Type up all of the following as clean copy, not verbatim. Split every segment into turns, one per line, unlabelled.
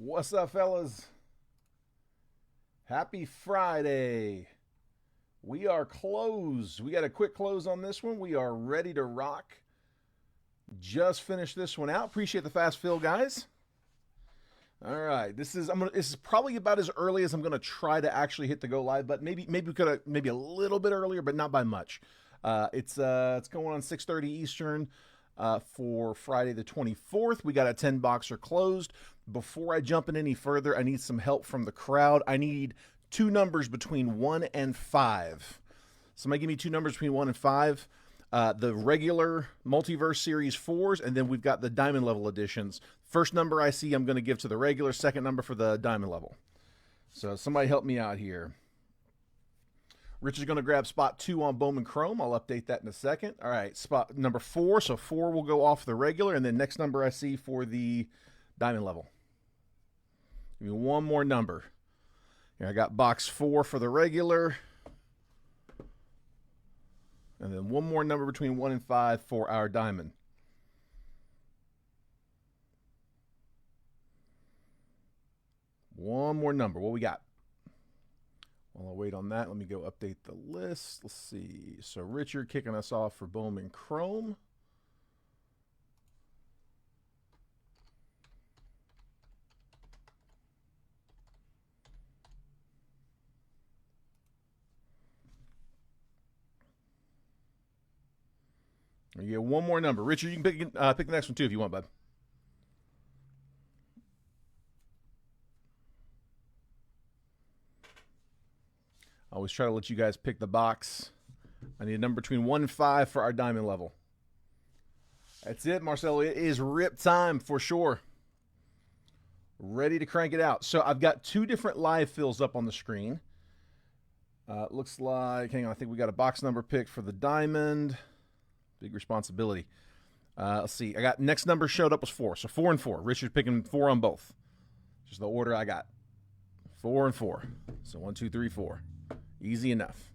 What's up, fellas? Happy Friday. We are closed. We got a quick close on this one. We are ready to rock. Just finished this one out. Appreciate the fast fill, guys. All right, this is probably about as early as I'm gonna try to actually hit the go live, but maybe we could have maybe a little bit earlier, but not by much. It's going on 6:30 Eastern for Friday the 24th. We got a 10 boxer closed. Before I jump in any further, I need some help from the crowd. I need two numbers between 1 and 5. Somebody give me two numbers between 1 and 5. The regular Multiverse Series 4s, and then we've got the Diamond Level editions. First number I see, I'm going to give to the regular. Second number for the Diamond Level. So somebody help me out here. Richard's going to grab spot 2 on Bowman Chrome. I'll update that in a second. All right, spot number 4. So 4 will go off the regular, and then next number I see for the Diamond Level. Give me one more number. Here, I got box 4 for the regular. And then one more number between 1 and 5 for our diamond. One more number. What we got? While I wait on that, let me go update the list. Let's see. So Richard kicking us off for Bowman Chrome. You get one more number. Richard, you can pick the next one too if you want, bud. I always try to let you guys pick the box. I need a number between 1 and 5 for our diamond level. That's it, Marcelo. It is rip time for sure. Ready to crank it out. So I've got two different live fills up on the screen. Looks like, hang on, I think we got a box number pick for the diamond. Big responsibility. Let's see. I got next number showed up was 4. So 4 and 4. Richard's picking 4 on both. Just the order I got. 4 and 4. So 1, 2, 3, 4. Easy enough.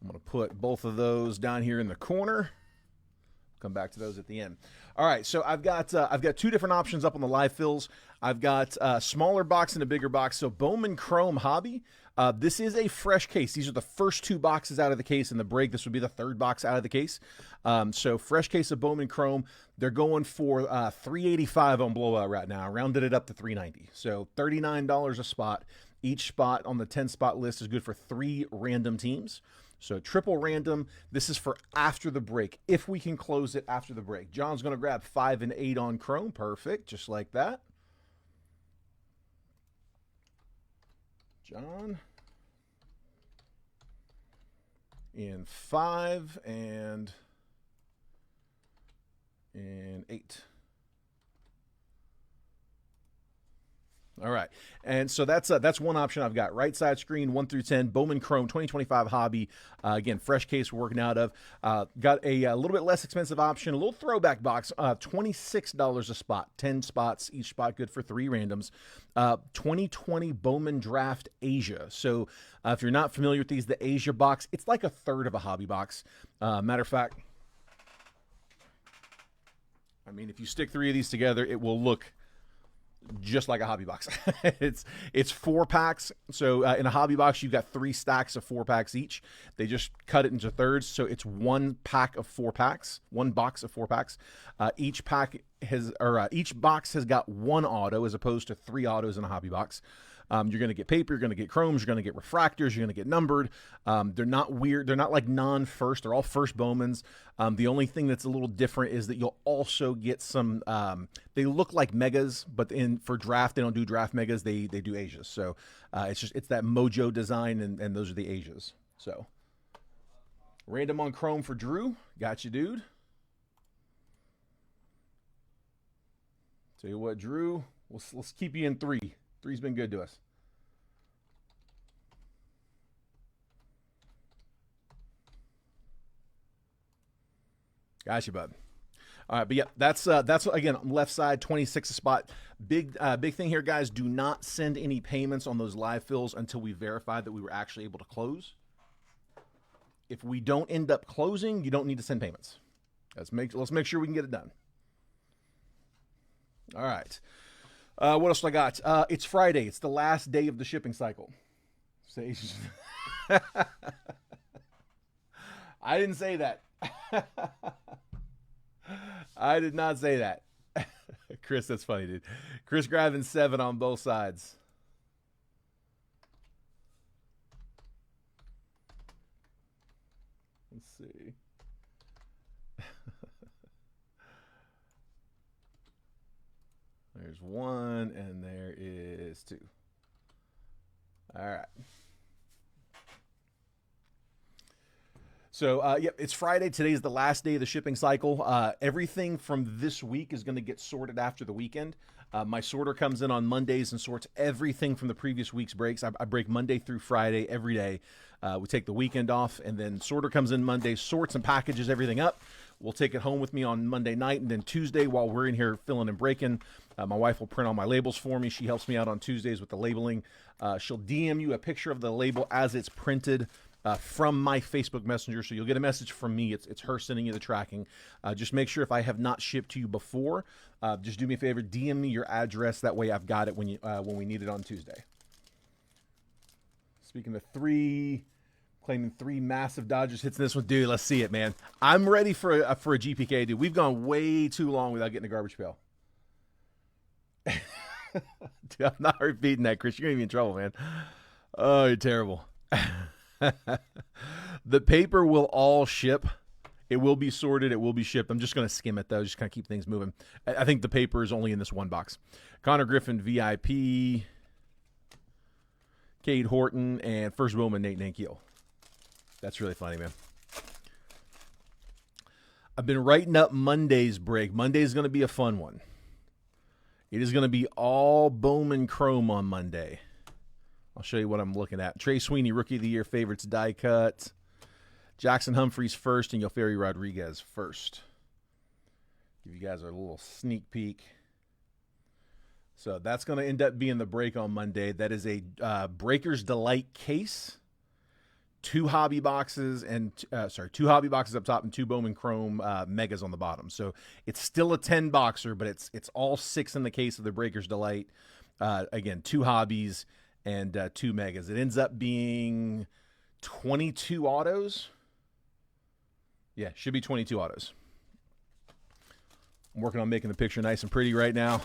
I'm going to put both of those down here in the corner. Come back to those at the end. All right, so I've got two different options up on the live fills. I've got a smaller box and a bigger box. So Bowman Chrome Hobby. This is a fresh case. These are the first 2 boxes out of the case. In the break, this would be the 3rd box out of the case. So fresh case of Bowman Chrome. They're going for $385 on Blowout right now. I rounded it up to $390. So $39 a spot. Each spot on the 10-spot list is good for 3 random teams. So triple random. This is for after the break, if we can close it after the break. John's going to grab 5 and 8 on Chrome. Perfect, just like that. John in 5 and 8. All right, and so that's one option I've got. Right side screen, 1 through 10, Bowman Chrome 2025 Hobby. Again, fresh case we're working out of. Got a little bit less expensive option, a little throwback box, $26 a spot, 10 spots, each spot good for 3 randoms. 2020 Bowman Draft Asia. So if you're not familiar with these, the Asia box, it's like a third of a hobby box. Matter of fact, I mean, if you stick 3 of these together, it will look just like a hobby box. it's 4 packs. So in a hobby box, you've got 3 stacks of 4 packs each. They just cut it into thirds. So it's 1 pack of 4 packs, 1 box of 4 packs. Each box has got 1 auto as opposed to 3 autos in a hobby box. You're going to get paper, you're going to get chromes, you're going to get refractors, you're going to get numbered. They're not weird. They're not like non-first. They're all first Bowmans. The only thing that's a little different is that you'll also get some, they look like megas, but for draft, they don't do draft megas. They do Asias. So it's that Mojo design, and those are the Asias. So random on Chrome for Drew. Got you, dude. Tell you what, Drew, let's keep you in 3. 3's been good to us. Gotcha, bud. All right, but yeah, that's again left side 26 a spot. Big thing here, guys. Do not send any payments on those live fills until we verify that we were actually able to close. If we don't end up closing, you don't need to send payments. Let's make sure we can get it done. All right. What else do I got? It's Friday. It's the last day of the shipping cycle. I didn't say that. I did not say that. Chris, that's funny, dude. Chris grabbing 7 on both sides. Let's see. There's 1 and there is 2. All right. So, yep, it's Friday. Today's the last day of the shipping cycle. Everything from this week is going to get sorted after the weekend. My sorter comes in on Mondays and sorts everything from the previous week's breaks. I break Monday through Friday every day. We take the weekend off, and then sorter comes in Monday, sorts and packages everything up. We'll take it home with me on Monday night, and then Tuesday, while we're in here filling and breaking, my wife will print all my labels for me. She helps me out on Tuesdays with the labeling. She'll DM you a picture of the label as it's printed from my Facebook Messenger. So you'll get a message from me. It's her sending you the tracking. Just make sure if I have not shipped to you before, just do me a favor, DM me your address. That way I've got it when we need it on Tuesday. Speaking of 3, claiming 3 massive Dodgers hits in this one. Dude, let's see it, man. I'm ready for a GPK, dude. We've gone way too long without getting a garbage pail. Dude, I'm not repeating that, Chris. You're going to be in trouble, man. Oh, you're terrible. The paper will all ship. It will be sorted. It will be shipped. I'm just going to skim it, though. Just kind of keep things moving. I think the paper is only in this one box. Connor Griffin, VIP. Cade Horton, and first Bowman, Nate Nankiel. That's really funny, man. I've been writing up Monday's break. Monday's going to be a fun one. It is going to be all Bowman Chrome on Monday. I'll show you what I'm looking at. Trey Sweeney, Rookie of the Year favorites, die cut. Jackson Humphreys first, and Yoferi Rodriguez first. Give you guys a little sneak peek. So that's going to end up being the break on Monday. That is a Breaker's Delight case. 2 hobby boxes and 2 hobby boxes up top and 2 Bowman Chrome megas on the bottom. So it's still a 10 boxer, but it's all 6 in the case of the Breaker's Delight. Again, 2 hobbies and 2 megas. It ends up being 22 autos. Yeah, should be 22 autos. I'm working on making the picture nice and pretty right now.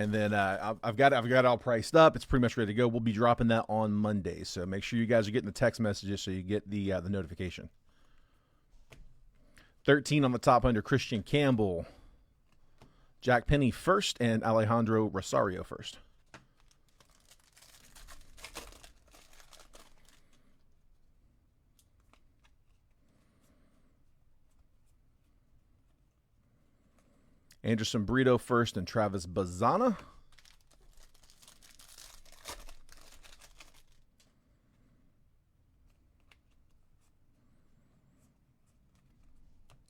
And then I've got it all priced up. It's pretty much ready to go. We'll be dropping that on Monday. So make sure you guys are getting the text messages so you get the notification. 13 on the top under Christian Campbell. Jack Penny first and Alejandro Rosario first. Anderson Brito first and Travis Bazana.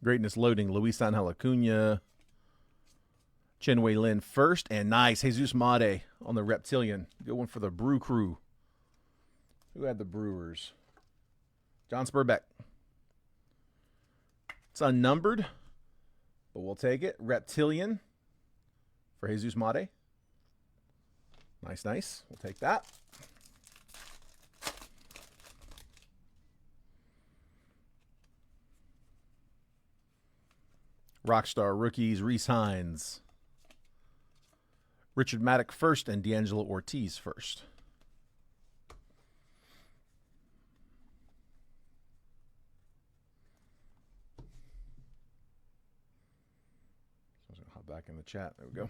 Greatness loading. Luis Angel Acuna. Chenwei Lin first. And nice. Jesus Mate on the Reptilian. Good one for the Brew Crew. Who had the Brewers? John Spurbeck. It's unnumbered, but we'll take it. Reptilian for Jesus Mate. Nice, nice. We'll take that. Rockstar rookies, Reese Hines. Richard Maddock first and D'Angelo Ortiz first. Hop back in the chat. There we go.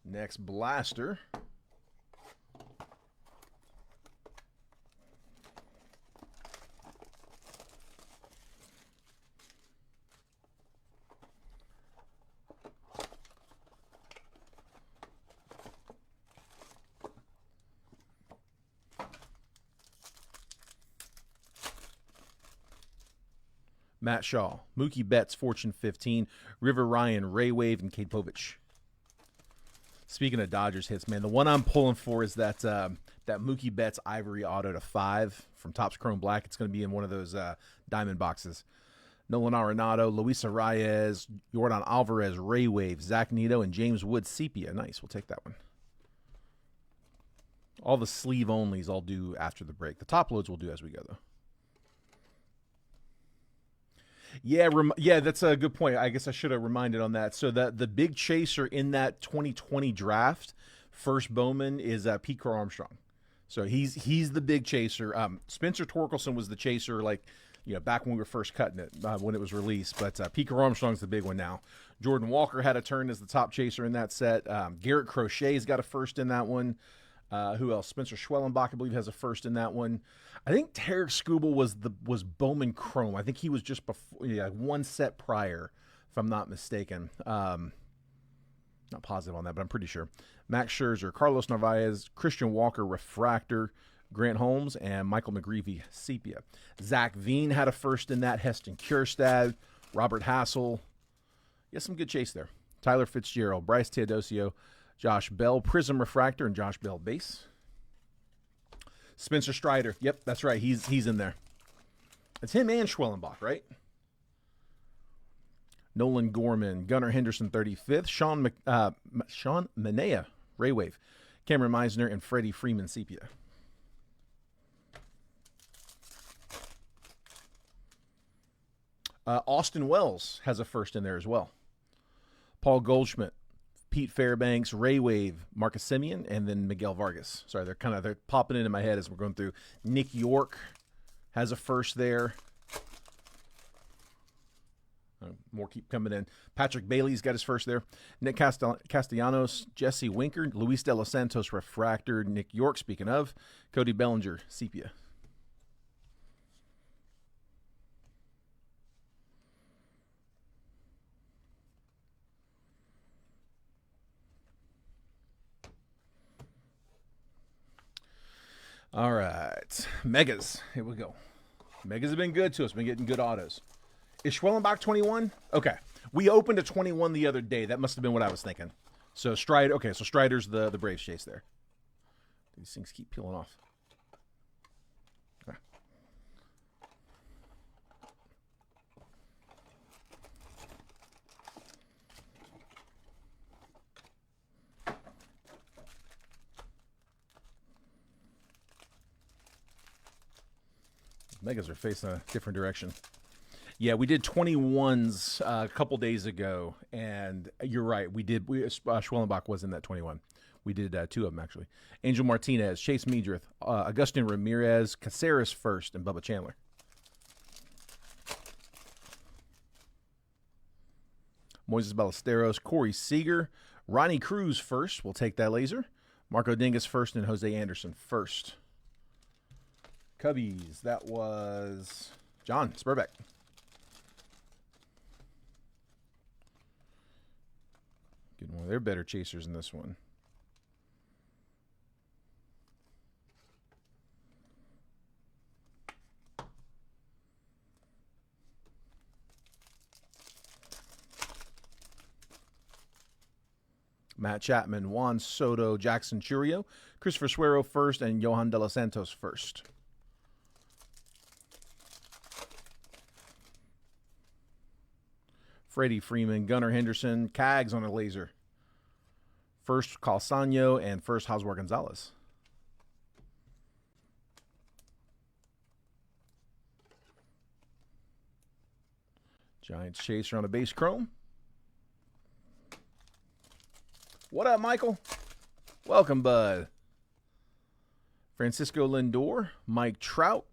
Next blaster. Matt Shaw, Mookie Betts, Fortune 15, River Ryan, Ray Wave, and Cade Povich. Speaking of Dodgers hits, man, the one I'm pulling for is that Mookie Betts Ivory Auto to 5 from Topps Chrome Black. It's going to be in one of those diamond boxes. Nolan Arenado, Luis Arraez, Jordan Alvarez, Ray Wave, Zach Neto, and James Wood Sepia. Nice. We'll take that one. All the sleeve onlys I'll do after the break. The top loads we'll do as we go, though. Yeah, that's a good point. I guess I should have reminded on that. So the big chaser in that 2020 draft, first Bowman, is Pete Crow Armstrong. So he's the big chaser. Spencer Torkelson was the chaser, like, back when we were first cutting it, when it was released. But Pete Crow Armstrong's the big one now. Jordan Walker had a turn as the top chaser in that set. Garrett Crochet's got a first in that one. Who else? Spencer Schwellenbach, I believe, has a first in that one. I think Tarek Skubal was Bowman Chrome. I think he was just before, one set prior, if I'm not mistaken. Not positive on that, but I'm pretty sure. Max Scherzer, Carlos Narvaez, Christian Walker, Refractor, Grant Holmes, and Michael McGreevy, Sepia. Zach Veen had a first in that. Heston Kjerstad, Robert Hassel. Yes, some good chase there. Tyler Fitzgerald, Bryce Teodosio, Josh Bell, Prism Refractor, and Josh Bell Base. Spencer Strider. Yep, that's right. He's in there. It's him and Schwellenbach, right? Nolan Gorman, Gunnar Henderson, 35th. Sean Manea, Ray Wave. Cameron Meisner, and Freddie Freeman, Sepia. Austin Wells has a first in there as well. Paul Goldschmidt, Pete Fairbanks, Ray Wave, Marcus Semien, and then Miguel Vargas. Sorry, they're popping into my head as we're going through. Nick York has a first there. More keep coming in. Patrick Bailey's got his first there. Nick Castellanos, Jesse Winker, Luis De Los Santos, Refractor, Nick York, speaking of, Cody Bellinger, Sepia. All right. Megas. Here we go. Megas have been good to us. Been getting good autos. Is Schwellenbach 21? Okay. We opened a 21 the other day. That must have been what I was thinking. So Strider. Okay, so Strider's the Braves chase there. These things keep peeling off. Okay. Megas are facing a different direction. Yeah, we did 21s a couple days ago, and you're right. Schwellenbach was in that 21. We did two of them, actually. Angel Martinez, Chase Meadrith, Agustin Ramirez, Caceres first, and Bubba Chandler. Moises Ballesteros, Corey Seager, Ronnie Cruz first. We'll take that laser. Marco Dingus first, and Jose Anderson first. Cubbies, that was John Spurbeck. Getting one of their better chasers in this one. Matt Chapman, Juan Soto, Jackson Churio, Christopher Suero first, and Johan De Los Santos first. Freddie Freeman, Gunnar Henderson, Cags on a laser. First Calzano and first Hosmer Gonzalez. Giants chaser on a base chrome. What up, Michael? Welcome, bud. Francisco Lindor, Mike Trout.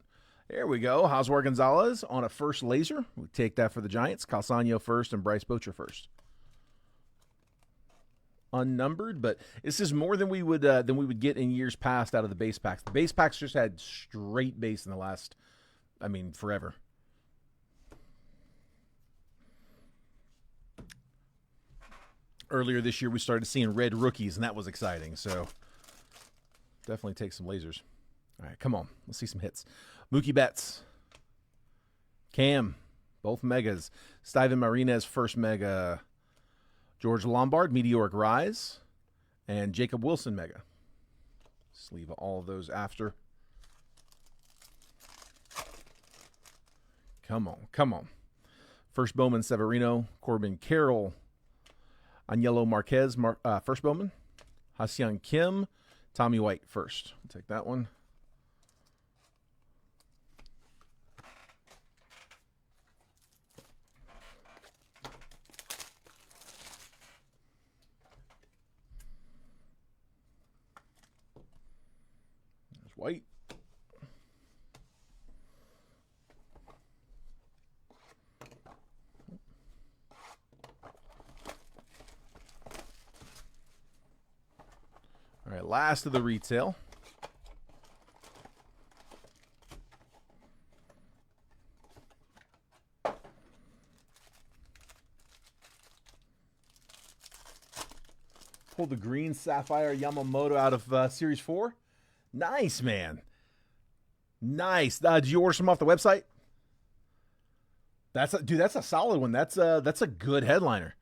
There we go. Hosmer Gonzalez on a first laser. We take that for the Giants. Calzano first and Bryce Boccia first. Unnumbered, but this is more than we would get in years past out of the base packs. The base packs just had straight base in the last, forever. Earlier this year, we started seeing red rookies, and that was exciting. So definitely take some lasers. All right, come on. Let's see some hits. Mookie Betts. Cam. Both megas. Steven Marinez, first mega. George Lombard, Meteoric Rise. And Jacob Wilson, mega. Sleeve all of those after. Come on, come on. First Bowman Severino, Corbin Carroll, Añelo Marquez, first Bowman, Ha-Seong Kim, Tommy White first. I'll take that one. There's White. All right, last of the retail. Pull the green Sapphire Yamamoto out of Series 4. Nice, man. Nice. Did you order some off the website? Dude, that's a solid one. That's a good headliner.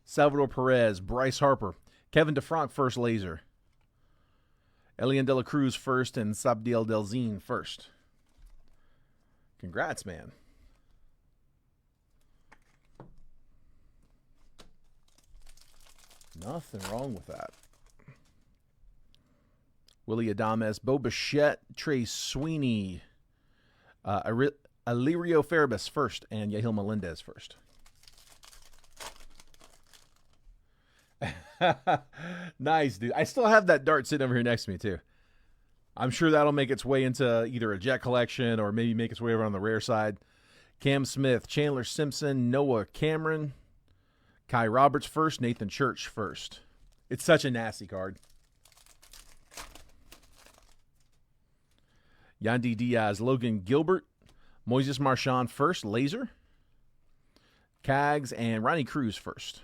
Salvador Perez, Bryce Harper, Kevin DeFranc first laser. Elian De La Cruz first and Sabdiel Delzine first. Congrats, man. Nothing wrong with that. Willie Adames, Bo Bichette, Trey Sweeney, Alirio Farabis first, and Yahil Melendez first. Nice, dude. I still have that dart sitting over here next to me, too. I'm sure that'll make its way into either a Jet collection or maybe make its way over on the rare side. Cam Smith, Chandler Simpson, Noah Cameron, Kai Roberts first, Nathan Church first. It's such a nasty card. Yandy Diaz, Logan Gilbert, Moises Marchand first, laser. Cags and Ronnie Cruz first.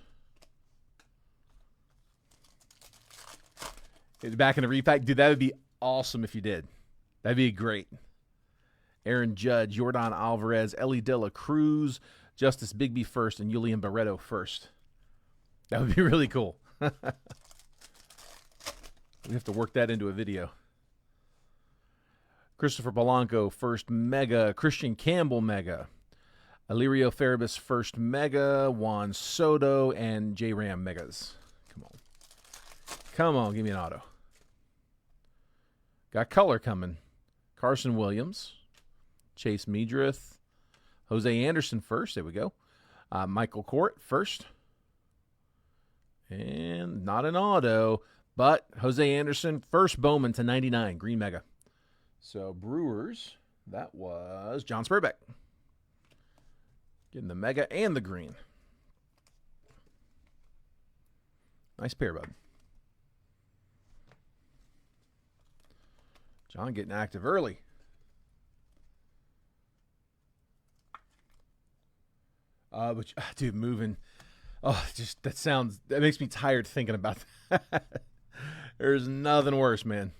Back in the repack. Dude, that would be awesome if you did. That'd be great. Aaron Judge, Jordan Alvarez, Ellie De La Cruz, Justice Bigby first, and Julian Barreto first. That would be really cool. We have to work that into a video. Christopher Polanco, first mega. Christian Campbell, mega. Alirio Farabis, first mega. Juan Soto, and J Ram, megas. Come on. Come on, give me an auto. Got color coming. Carson Williams, Chase Meadrith, Jose Anderson first. There we go. Michael Court first. And not an auto, but Jose Anderson, first Bowman to 99, green mega. So Brewers, that was John Spurbeck. Getting the mega and the green. Nice pair, bud. John getting active early. But dude, moving. Oh, just that makes me tired thinking about that. There's nothing worse, man.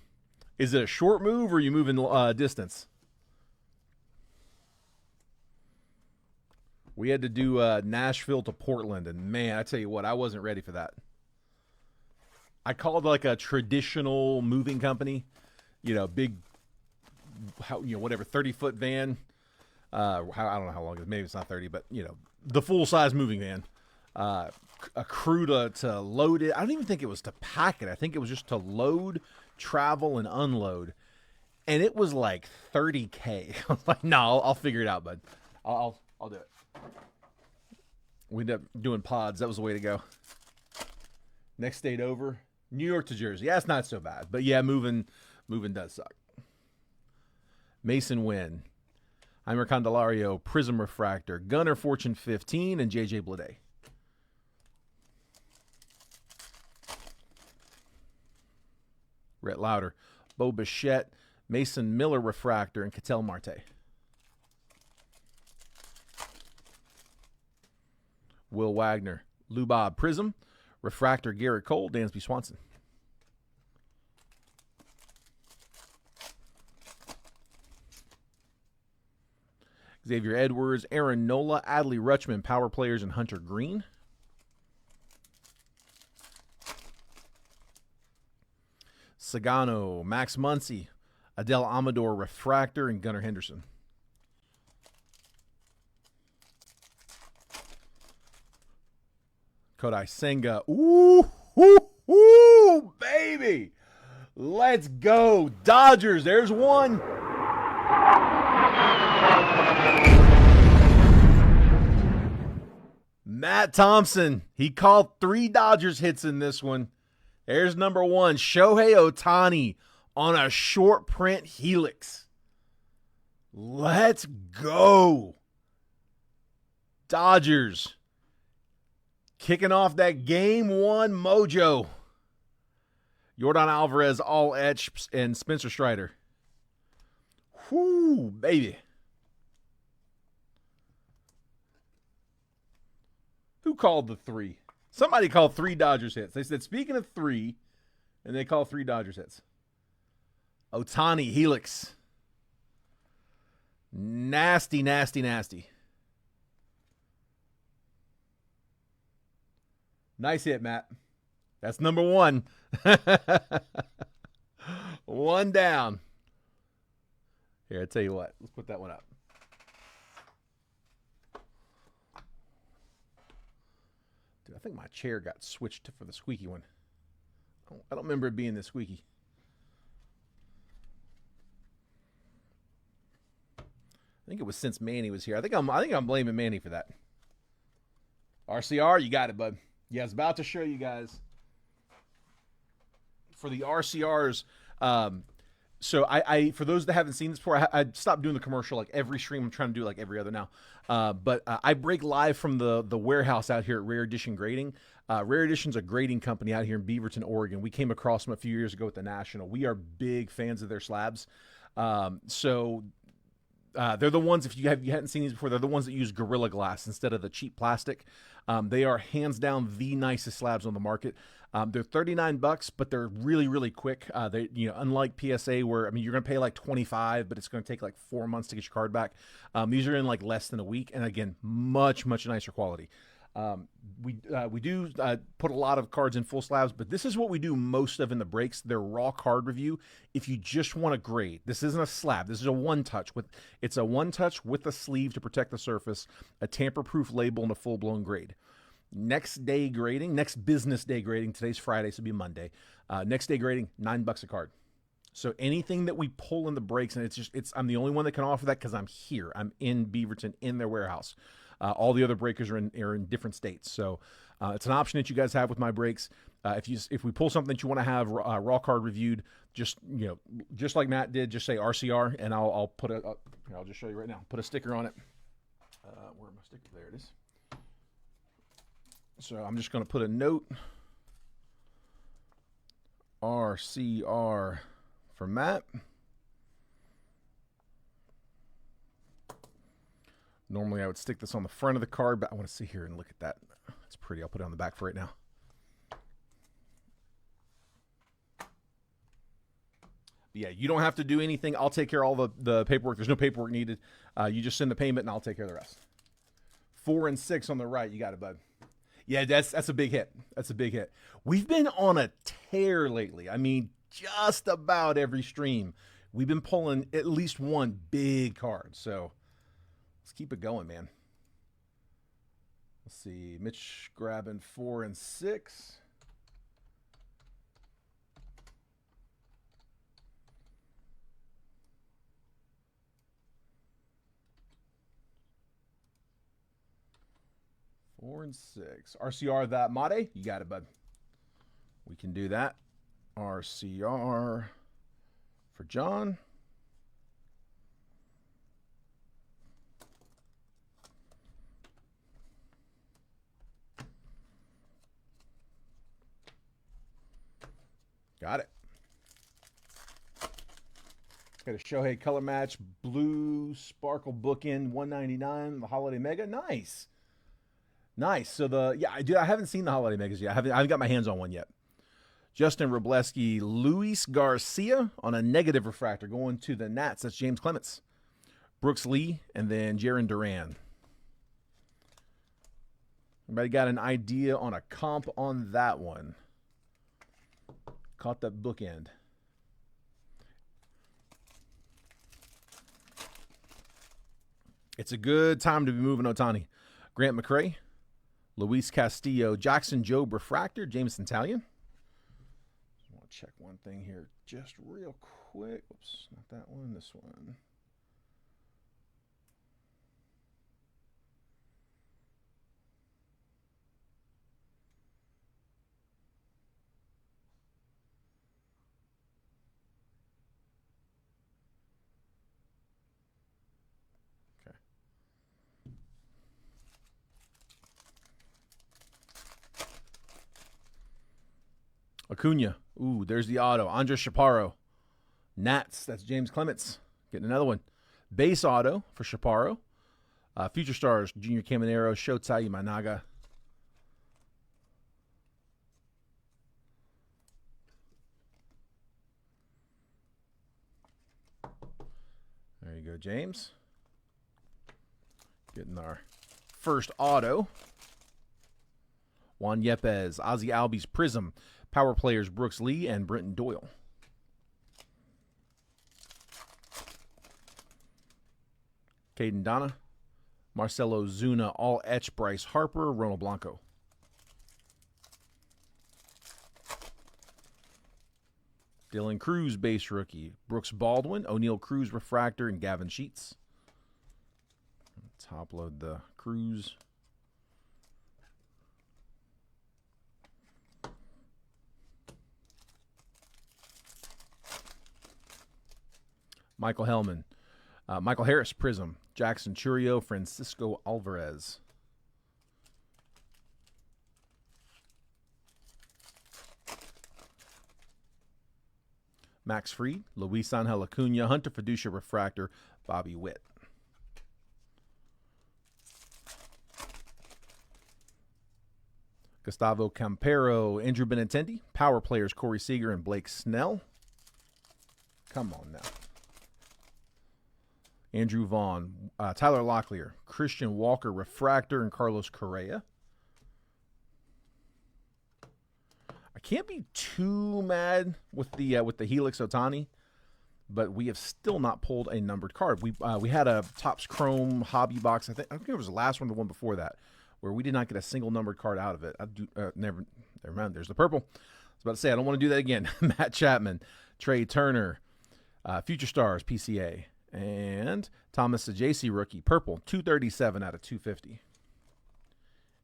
Is it a short move or are you moving distance? We had to do Nashville to Portland, and man, I tell you what, I wasn't ready for that. I called like a traditional moving company, big, whatever, 30-foot van. I don't know how long it is. Maybe it's not 30, but the full-size moving van. A crew to load it. I don't even think it was to pack it. I think it was just to load, travel, and unload. And it was like $30K. I was like, no, I'll figure it out, bud. I'll do it. We ended up doing pods. That was the way to go. Next state over, New York to Jersey. Yeah, it's not so bad. But yeah, moving does suck. Mason Wynn, Heimer Candelario, Prism Refractor, Gunner Fortune 15, and JJ Bleday. Rhett Lauder, Bo Bichette, Mason Miller Refractor, and Ketel Marte. Will Wagner, Lou Bob Prism, Refractor Garrett Cole, Dansby Swanson. Xavier Edwards, Aaron Nola, Adley Rutschman, Power Players, and Hunter Green. Sagano, Max Muncy, Adele Amador Refractor, and Gunnar Henderson. Kodai Senga. Ooh, ooh, ooh, baby. Let's go. Dodgers. There's one. Matt Thompson. He called 3 Dodgers hits in this one. There's number 1. Shohei Ohtani on a short print helix. Let's go. Dodgers. Kicking off that game 1 mojo. Yordan Alvarez, all etch, and Spencer Strider. Whoo, baby. Who called the 3? Somebody called 3 Dodgers hits. They said, speaking of 3, and they called 3 Dodgers hits. Ohtani helix. Nasty, nasty, nasty. Nice hit, Matt. That's number 1. 1 down. Here, I tell you what. Let's put that one up. Dude, I think my chair got switched for the squeaky one. I don't remember it being this squeaky. I think it was since Manny was here. I think I'm blaming Manny for that. RCR, you got it, bud. Yeah, I was about to show you guys for the RCRs. So I for those that haven't seen this before, I stopped doing the commercial like every stream. I'm trying to do like every other now. But I break live from the warehouse out here at Rare Edition Grading. Rare Edition's a grading company out here in Beaverton, Oregon. We came across them a few years ago at the National. We are big fans of their slabs. They're the ones, if you hadn't seen these before, they're the ones that use Gorilla Glass instead of the cheap plastic. They are hands down the nicest slabs on the market. They're $39, but they're really, really quick. They, unlike PSA, where you're going to pay like $25, but it's going to take like 4 months to get your card back. These are in like less than a week, and again, much, much nicer quality. We do put a lot of cards in full slabs, but this is what we do most of in the breaks. They're raw card review. If you just want to grade, this isn't a slab. This is a one-touch. It's a one-touch with a sleeve to protect the surface, a tamper-proof label, and a full-blown grade. Next day grading, next business day grading. Today's Friday, so it'll be Monday. Next day grading, $9 a card. So anything that we pull in the breaks, and I'm the only one that can offer that because I'm here. I'm in Beaverton in their warehouse. All the other breakers are in different states. So it's an option that you guys have with my breaks. If we pull something that you want to have raw card reviewed, just like Matt did, just say RCR, and I'll put I'll just show you right now. Put a sticker on it. Where my sticker? There it is. So I'm just going to put a note. RCR for Matt. Normally I would stick this on the front of the card, but I want to see here and look at that. It's pretty. I'll put it on the back for right now. But yeah, you don't have to do anything. I'll take care of all the paperwork. There's no paperwork needed. You just send the payment and I'll take care of the rest. 4 and 6 on the right. You got it, bud. Yeah, that's a big hit. That's a big hit. We've been on a tear lately. Just about every stream, we've been pulling at least one big card. So let's keep it going, man. Let's see. Mitch grabbing 4 and 6. Four and 6. RCR that Mate. You got it, bud. We can do that. RCR for John. Got it. Got a Shohei color match. Blue sparkle bookend 199. The Holiday Mega. Nice. Nice. So I haven't seen the Holiday Megas yet. I haven't got my hands on one yet. Justin Robleski, Luis Garcia on a negative refractor going to the Nats. That's James Clements. Brooks Lee, and then Jarren Duran. Everybody got an idea on a comp on that one? Caught that bookend. It's a good time to be moving Ohtani. Grant McCray. Luis Castillo, Jackson Jobe refractor, Jameson Taillon. I want to check one thing here just real quick. Oops, not that one, this one. Acuna. Ooh, there's the auto. Andres Chaparro. Nats. That's James Clements. Getting another one. Base auto for Chaparro. Future Stars. Junior Caminero. Shotai Imanaga. There you go, James. Getting our first auto. Juan Yepes. Ozzy Albies Prism. Power players Brooks Lee and Brenton Doyle. Caden Donna. Marcelo Zuna, all etch Bryce Harper, Ronald Blanco. Dylan Cruz, base rookie. Brooks Baldwin, O'Neal Cruz refractor, and Gavin Sheets. Top load the Cruz. Michael Hellman. Michael Harris, Prism. Jackson Churio, Francisco Alvarez. Max Fried, Luis Angel Acuna, Hunter Fiducia refractor, Bobby Witt. Gustavo Campero, Andrew Benintendi, power players Corey Seager and Blake Snell. Come on now. Andrew Vaughn, Tyler Locklear, Christian Walker refractor, and Carlos Correa. I can't be too mad with the Helix Otani, but we have still not pulled a numbered card. We had a Topps Chrome hobby box. I think it was the last one, the one before that, where we did not get a single numbered card out of it. Never mind. There's the purple. I was about to say I don't want to do that again. Matt Chapman, Trey Turner, Future Stars PCA. And Thomas Ajayci rookie, purple, 237 out of 250.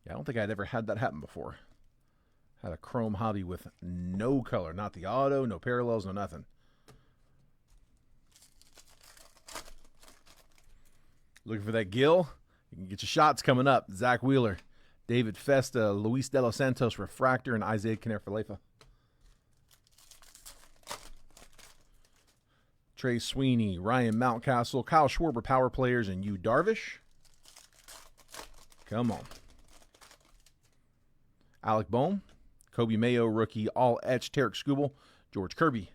Yeah, I don't think I'd ever had that happen before. Had a chrome hobby with no color, not the auto, no parallels, no nothing. Looking for that Gill? You can get your shots coming up. Zach Wheeler, David Festa, Luis De Los Santos refractor, and Isaiah Kiner-Falefa. Trey Sweeney, Ryan Mountcastle, Kyle Schwarber, power players, and Yu Darvish. Come on. Alec Bohm, Kobe Mayo, rookie, all etched, Tarek Skubal, George Kirby.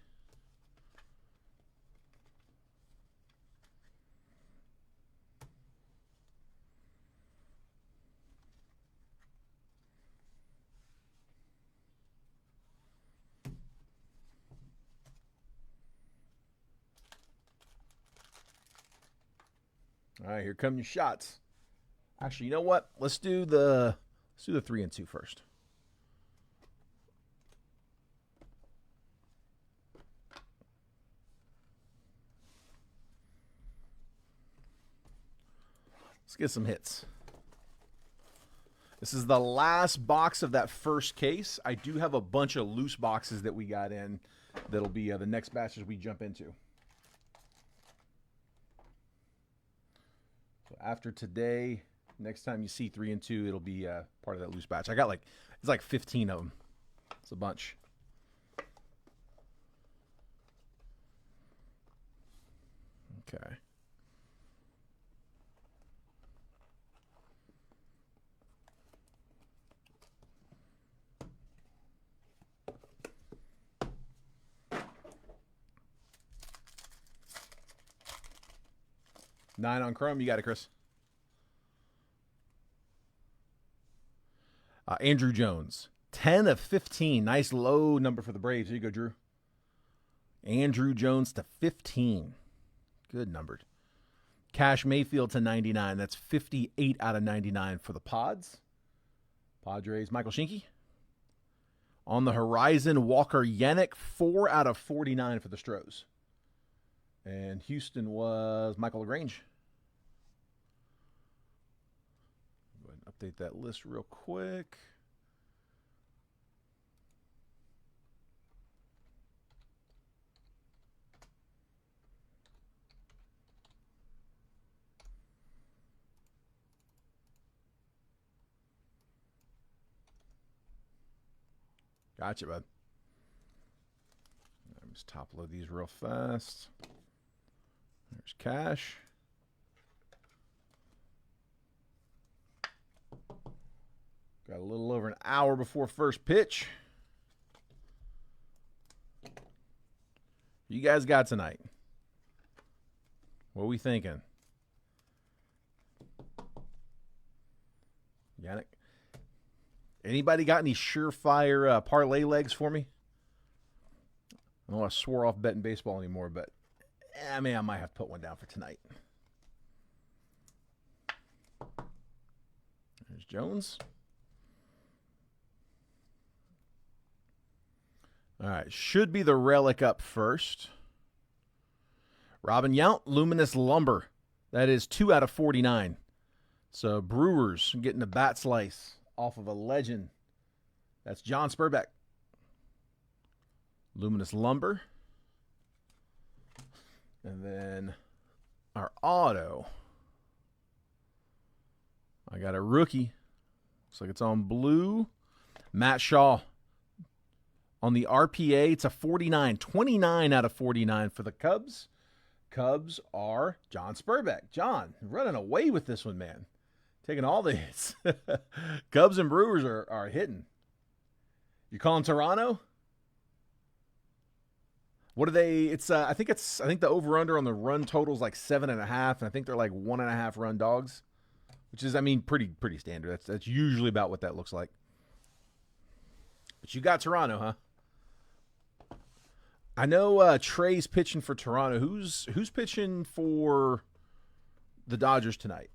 All right, here come your shots. Actually, you know what? Let's do the 3 and 2 first. Let's get some hits. This is the last box of that first case. I do have a bunch of loose boxes that we got in that'll be the next batches we jump into. So after today, next time you see 3 and 2, it'll be part of that loose batch. I got it's like 15 of them. It's a bunch. Okay. Nine on Chrome. You got it, Chris. Andrew Jones. 10 of 15. Nice low number for the Braves. Here you go, Drew. Andrew Jones to 15. Good numbered. Cash Mayfield to 99. That's 58 out of 99 for the Pods. Padres, Michael Shinky. On the horizon, Walker Yannick, 4 out of 49 for the Stros. And Houston was Michael LaGrange. Go ahead and update that list real quick. Gotcha, bud. Let me just top load these real fast. There's Cash. Got a little over an hour before first pitch. You guys got tonight? What are we thinking? Yannick. Anybody got any surefire parlay legs for me? I don't want to swore off betting baseball anymore, but I mean, I might have to put one down for tonight. There's Jones. All right, should be the relic up first. Robin Yount, Luminous Lumber. That is 2 out of 49. So Brewers getting a bat slice off of a legend. That's John Spurbeck. Luminous Lumber. And then our auto. I got a rookie. Looks like it's on blue. Matt Shaw. On the RPA, it's a 49. 29 out of 49 for the Cubs. Cubs are John Spurbeck. John, running away with this one, man. Taking all the hits. Cubs and Brewers are hitting. You calling Toronto? What are they? It's I think the over under on the run total is like 7.5, and I think they're like 1.5 run dogs, which is, I mean, pretty standard. That's usually about what that looks like. But you got Toronto, huh? I know Trey's pitching for Toronto. Who's pitching for the Dodgers tonight?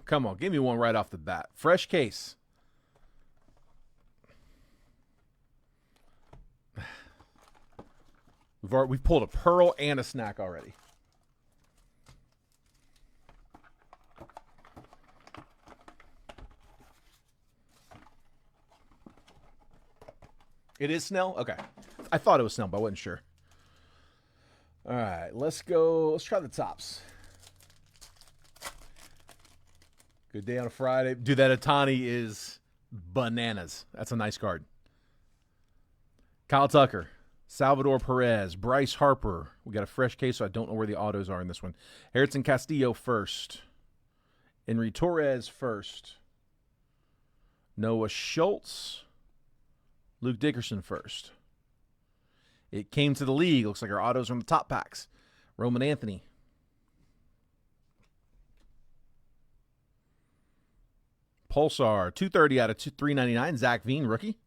Come on. Give me one right off the bat. Fresh case. We've pulled a pearl and a snack already. It is Snell? Okay. I thought it was Snell, but I wasn't sure. All right, let's go. Let's try the tops. Good day on a Friday. Dude, that Ohtani is bananas. That's a nice card. Kyle Tucker, Salvador Perez, Bryce Harper. We got a fresh case, so I don't know where the autos are in this one. Harrison Castillo first. Henry Torres first. Noah Schultz. Luke Dickerson first. It came to the league. Looks like our autos are on the top packs. Roman Anthony. Pulsar, 230 out of 399. Zach Veen, rookie.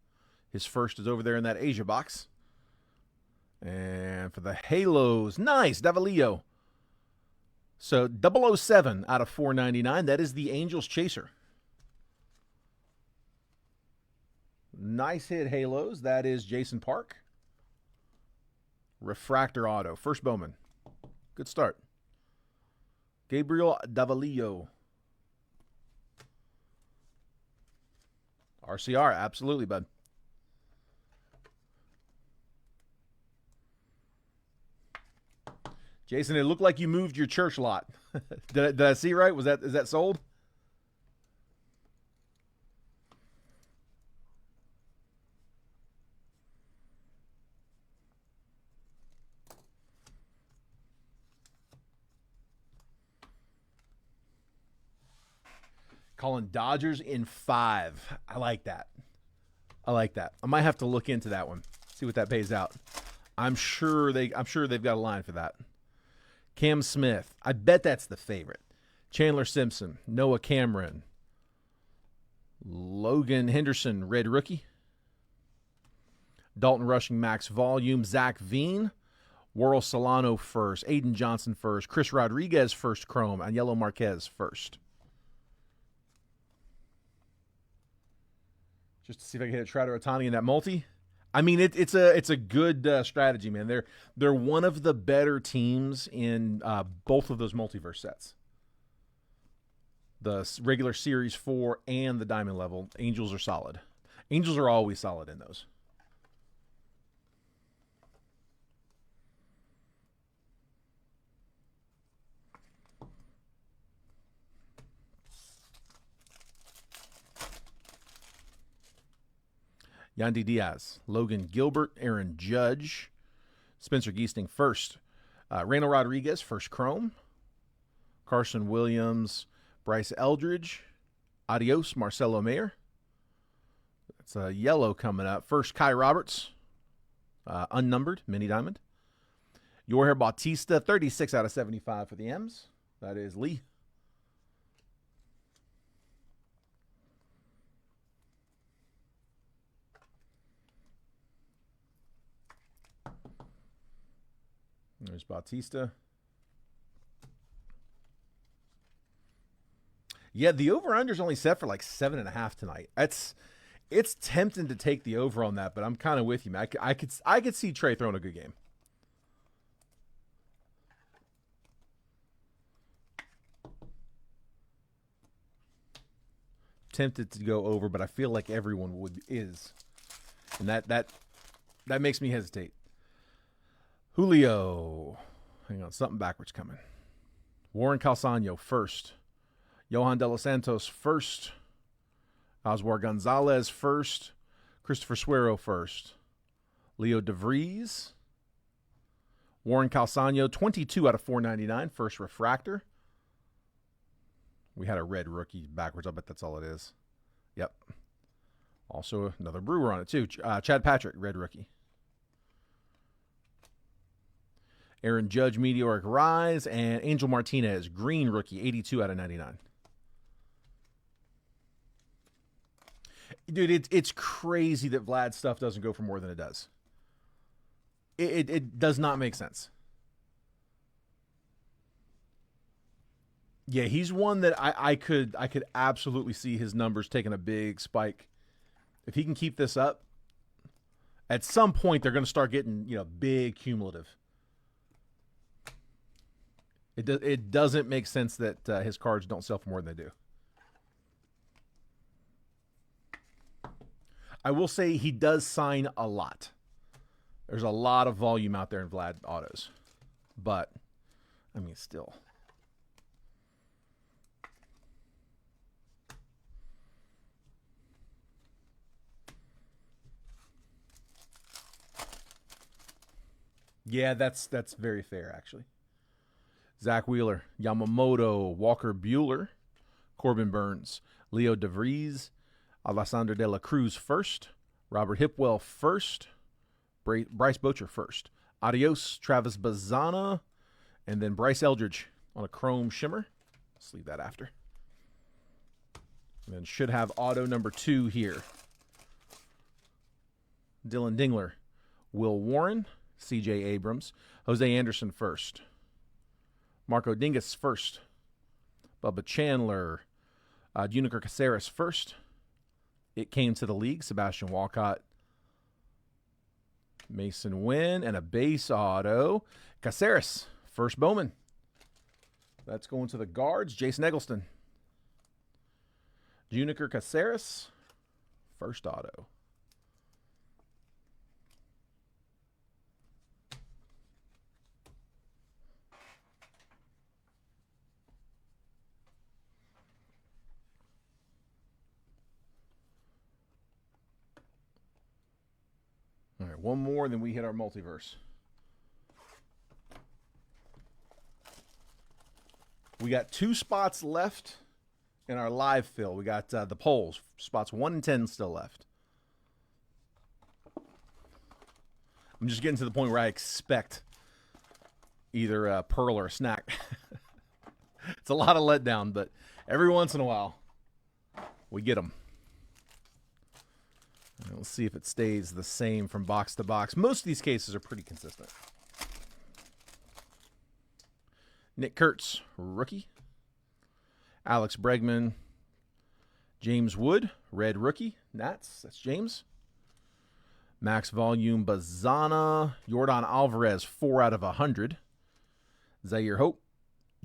His first is over there in that Asia box. And for the Halos, nice, Davalillo. So 007 out of 499. That is the Angels Chaser. Nice hit, Halos. That is Jason Park. Refractor auto. First Bowman. Good start. Gabriel Davalillo. RCR, absolutely, bud. Jason, it looked like you moved your church lot. Did I see right? Is that sold? Calling Dodgers in 5. I like that. I might have to look into that one. See what that pays out. I'm sure they've got a line for that. Cam Smith. I bet that's the favorite. Chandler Simpson. Noah Cameron. Logan Henderson, red rookie. Dalton Rushing, max volume. Zach Veen. Worrell Solano first. Aiden Johnson first. Chris Rodriguez first chrome. And Yellow Marquez first. Just to see if I can hit Trout or Ohtani in that multi. I mean, it's a good strategy, man. They're one of the better teams in both of those multiverse sets. The regular Series 4 and the Diamond level. Angels are solid. Angels are always solid in those. Yandy Diaz, Logan Gilbert, Aaron Judge, Spencer Geesting first. Randall Rodriguez, first chrome. Carson Williams, Bryce Eldridge. Adios, Marcelo Mayer. That's a yellow coming up. First, Kai Roberts, unnumbered, mini diamond. Jorge Bautista, 36 out of 75 for the M's. That is Lee. There's Bautista. Yeah, the over-under's only set for like 7.5 tonight. It's tempting to take the over on that, but I'm kind of with you, man. I could see Trey throwing a good game. Tempted to go over, but I feel like everyone is, and that makes me hesitate. Julio. Hang on, something backwards coming. Warren Calzano first. Johan De Los Santos first. Oswar Gonzalez first. Christopher Suero first. Leo DeVries. Warren Calzano, 22 out of 499. First refractor. We had a red rookie backwards. I bet that's all it is. Yep. Also another Brewer on it too. Chad Patrick, red rookie. Aaron Judge, Meteoric Rise, and Angel Martinez, green rookie, 82 out of 99. Dude, it's crazy that Vlad's stuff doesn't go for more than it does. It does not make sense. Yeah, he's one that I could absolutely see his numbers taking a big spike. If he can keep this up, at some point they're going to start getting, big cumulative. It doesn't make sense that his cards don't sell for more than they do. I will say he does sign a lot. There's a lot of volume out there in Vlad autos. But, I mean, still. Yeah, that's very fair, actually. Zach Wheeler, Yamamoto, Walker Buehler, Corbin Burns, Leo DeVries, Alessandro De La Cruz first, Robert Hipwell first, Bryce Boucher first. Adios, Travis Bazana, and then Bryce Eldridge on a chrome shimmer. Let's leave that after. And then should have auto number 2 here. Dylan Dingler, Will Warren, C.J. Abrams, Jose Anderson first. Marco Dingus first. Bubba Chandler. Juniker Caceres first. It came to the league. Sebastian Walcott. Mason Wynn. And a base auto. Caceres. First Bowman. That's going to the guards. Jason Eggleston. Juniker Caceres. First auto. All right, one more, then we hit our multiverse. We got 2 spots left in our live fill. We got the polls, spots 1 and 10 still left. I'm just getting to the point where I expect either a Pearl or a snack. It's a lot of letdown, but every once in a while, we get them. And we'll see if it stays the same from box to box. Most of these cases are pretty consistent. Nick Kurtz, rookie. Alex Bregman. James Wood, red rookie. That's James. Max Volume Bazana. Yordan Alvarez, 4 out of 100. Zaire Hope.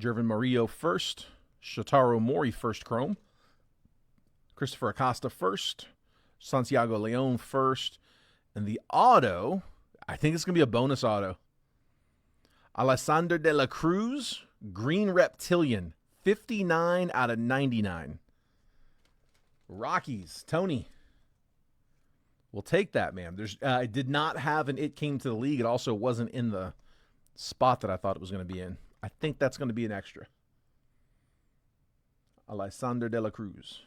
Jervin Murillo first. Shotaro Mori first chrome. Christopher Acosta first. Santiago Leon first. And the auto, I think it's going to be a bonus auto. Alessandro de la Cruz, green reptilian, 59 out of 99. Rockies, Tony. We'll take that, man. I did not have an It Came to the League. It also wasn't in the spot that I thought it was going to be in. I think that's going to be an extra. Alessandro de la Cruz.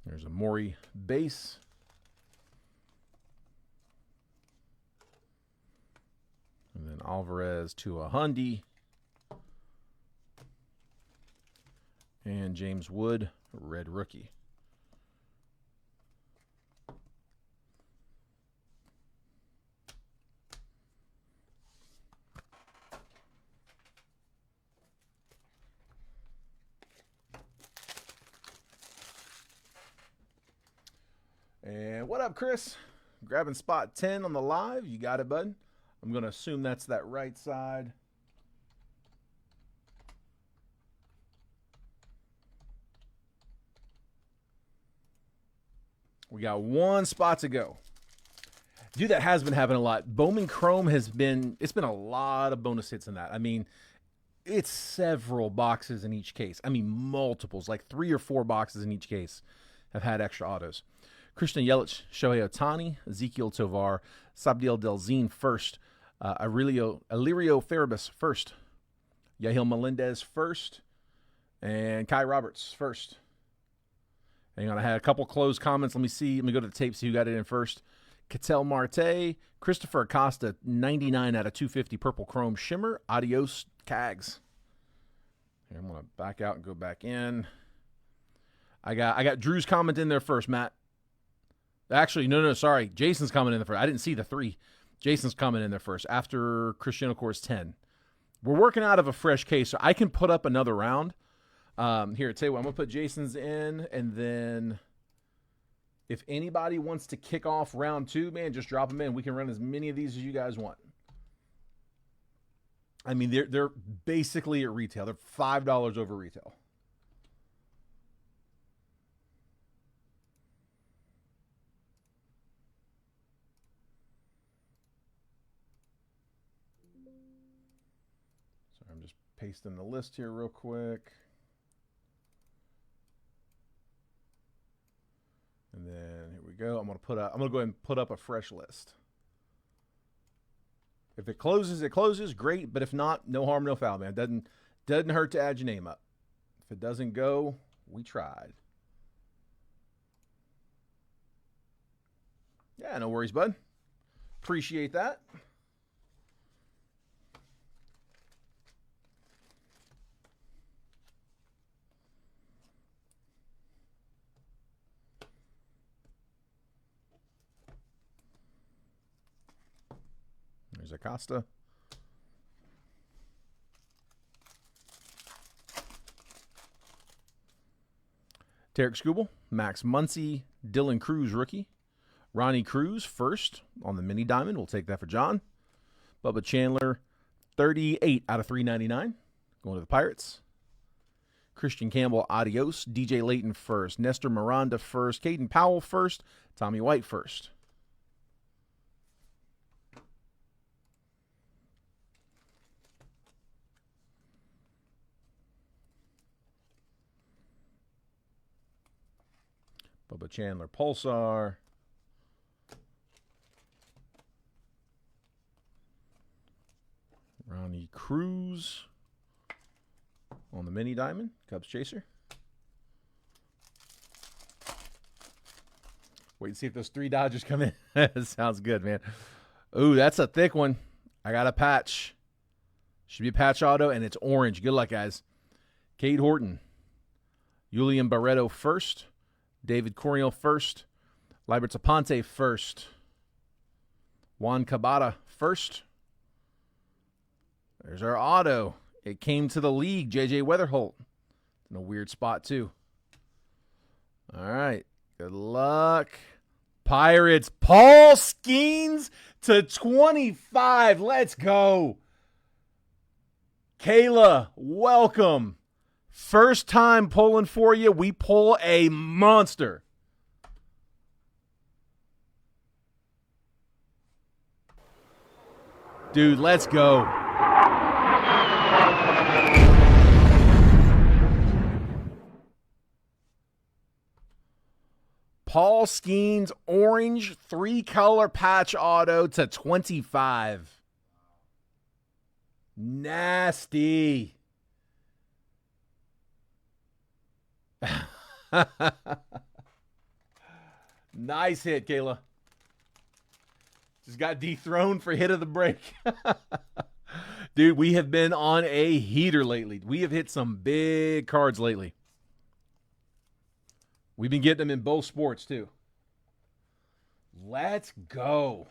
There's a Maury base. And then Alvarez to a Hundy. And James Wood, red rookie. And what up, Chris? Grabbing spot 10 on the live. You got it, bud. I'm going to assume that's that right side. We got one spot to go. Dude, that has been happening a lot. Bowman Chrome it's been a lot of bonus hits in that. I mean, it's several boxes in each case. I mean, multiples, like 3 or 4 boxes in each case have had extra autos. Christian Yelich, Shohei Ohtani, Ezekiel Tovar, Sabdiel Delzine first, Alirio Farabis first, Yahil Melendez first, and Kai Roberts first. Hang on, I had a couple closed comments. Let me go to the tape, see who got it in first. Ketel Marte, Christopher Acosta, 99 out of 250 purple chrome shimmer. Adios, Cags. Here, I'm going to back out and go back in. I got Drew's comment in there first, Matt. Actually, no, sorry. Jason's coming in there first. I didn't see the 3. Jason's coming in there first after Cristiano Core's 10. We're working out of a fresh case, so I can put up another round. Here, tell you what, I'm going to put Jason's in, and then if anybody wants to kick off round 2, man, just drop them in. We can run as many of these as you guys want. I mean, they're basically at retail. They're $5 over retail. I'm just pasting the list here real quick. And then here we go. I'm going to go ahead and put up a fresh list. If it closes, it closes. Great. But if not, no harm, no foul, man. Doesn't hurt to add your name up. If it doesn't go, we tried. Yeah, no worries, bud. Appreciate that. There's Acosta. Tarek Skubal, Max Muncy, Dylan Cruz, rookie. Ronnie Cruz, first on the mini diamond. We'll take that for John. Bubba Chandler, 38 out of 399. Going to the Pirates. Christian Campbell, adios. DJ Layton first. Nestor Miranda first. Caden Powell first. Tommy White first. Bubba Chandler, Pulsar. Ronnie Cruz on the mini diamond, Cubs chaser. Wait and see if those 3 Dodgers come in. Sounds good, man. Ooh, that's a thick one. I got a patch. Should be a patch auto, and it's orange. Good luck, guys. Cade Horton. Julian Barreto first. David Coriel first. Liberts Aponte first. Juan Cabada first. There's our auto. It came to the league. J.J. Weatherholt. In a weird spot, too. All right. Good luck. Pirates. Paul Skeens to 25. Let's go. Kayla, welcome. First time pulling for you. We pull a monster. Dude, let's go. Paul Skeens orange 3-color patch auto to 25. Nasty. Nice hit, Kayla. Just got dethroned for hit of the break. Dude, we have been on a heater lately. We have hit some big cards lately. We've been getting them in both sports, too. Let's go.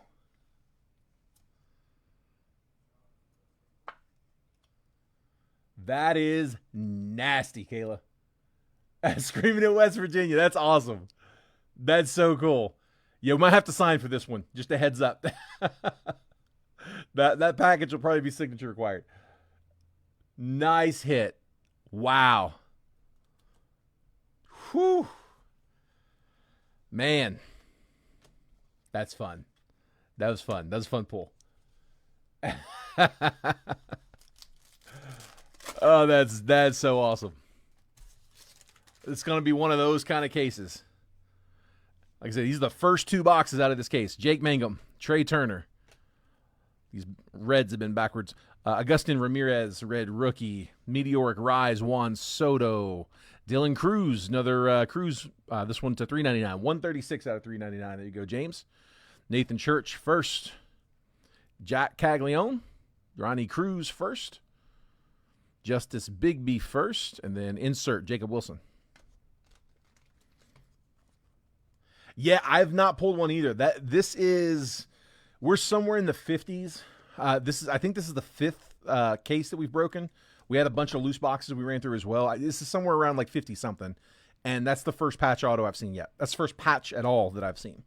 That is nasty, Kayla. Screaming at West Virginia. That's awesome. That's so cool. Yeah, we might have to sign for this one. Just a heads up. that package will probably be signature required. Nice hit. Wow. Whew. Man. That's fun. That was fun. That was a fun pull. Oh, that's so awesome. It's going to be one of those kind of cases. Like I said, these are the first 2 boxes out of this case. Jake Mangum, Trey Turner. These reds have been backwards. Agustin Ramirez, red rookie. Meteoric Rise, Juan Soto. Dylan Cruz, another Cruz. This one to $3.99. 136 out of $3.99. There you go, James. Nathan Church first. Jack Caglione. Ronnie Cruz first. Justice Bigby first. And then insert Jacob Wilson. Yeah, I've not pulled one either. We're somewhere in the 50s. I think this is the 5th case that we've broken. We had a bunch of loose boxes we ran through as well. This is somewhere around like 50 something, and that's the first patch auto I've seen yet. That's the first patch at all that I've seen.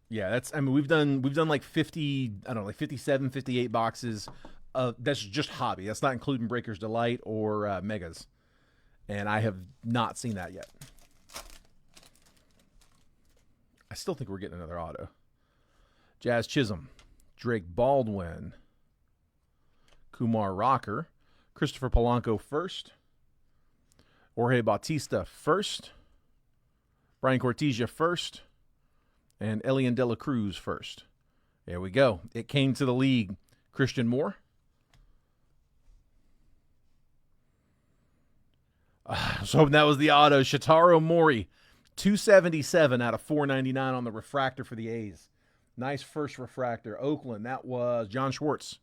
Yeah, we've done like 50, I don't know, like 57, 58 boxes. That's just hobby. That's not including Breaker's Delight or Megas. And I have not seen that yet. I still think we're getting another auto. Jazz Chisholm. Drake Baldwin. Kumar Rocker. Christopher Polanco first. Jorge Bautista first. Brian Cortesia first. And Elian De La Cruz first. There we go. It came to the league. Christian Moore. I was hoping that was the auto. Shotaro Mori, 277 out of 499 on the refractor for the A's. Nice first refractor. Oakland, that was John Schwartz.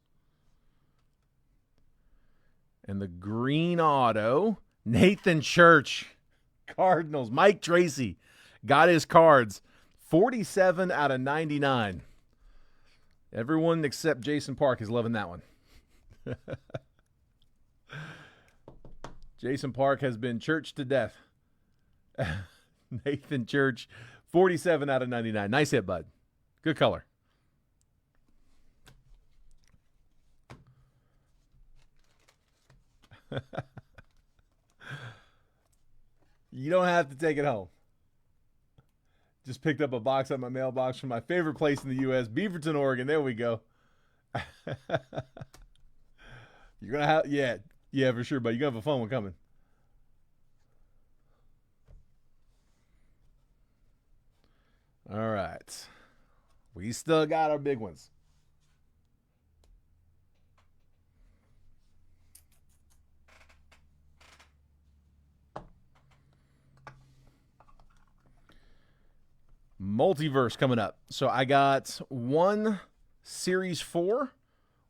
And the green auto, Nathan Church, Cardinals. Mike Tracy got his cards. 47 out of 99. Everyone except Jason Park is loving that one. Jason Park has been churched to death. Nathan Church, 47 out of 99. Nice hit, bud. Good color. You don't have to take it home. Just picked up a box out of my mailbox from my favorite place in the U.S., Beaverton, Oregon. There we go. You're going to have, yeah, for sure, but you're going to have a fun one coming. All right. We still got our big ones. Multiverse coming up. So I got one Series 4,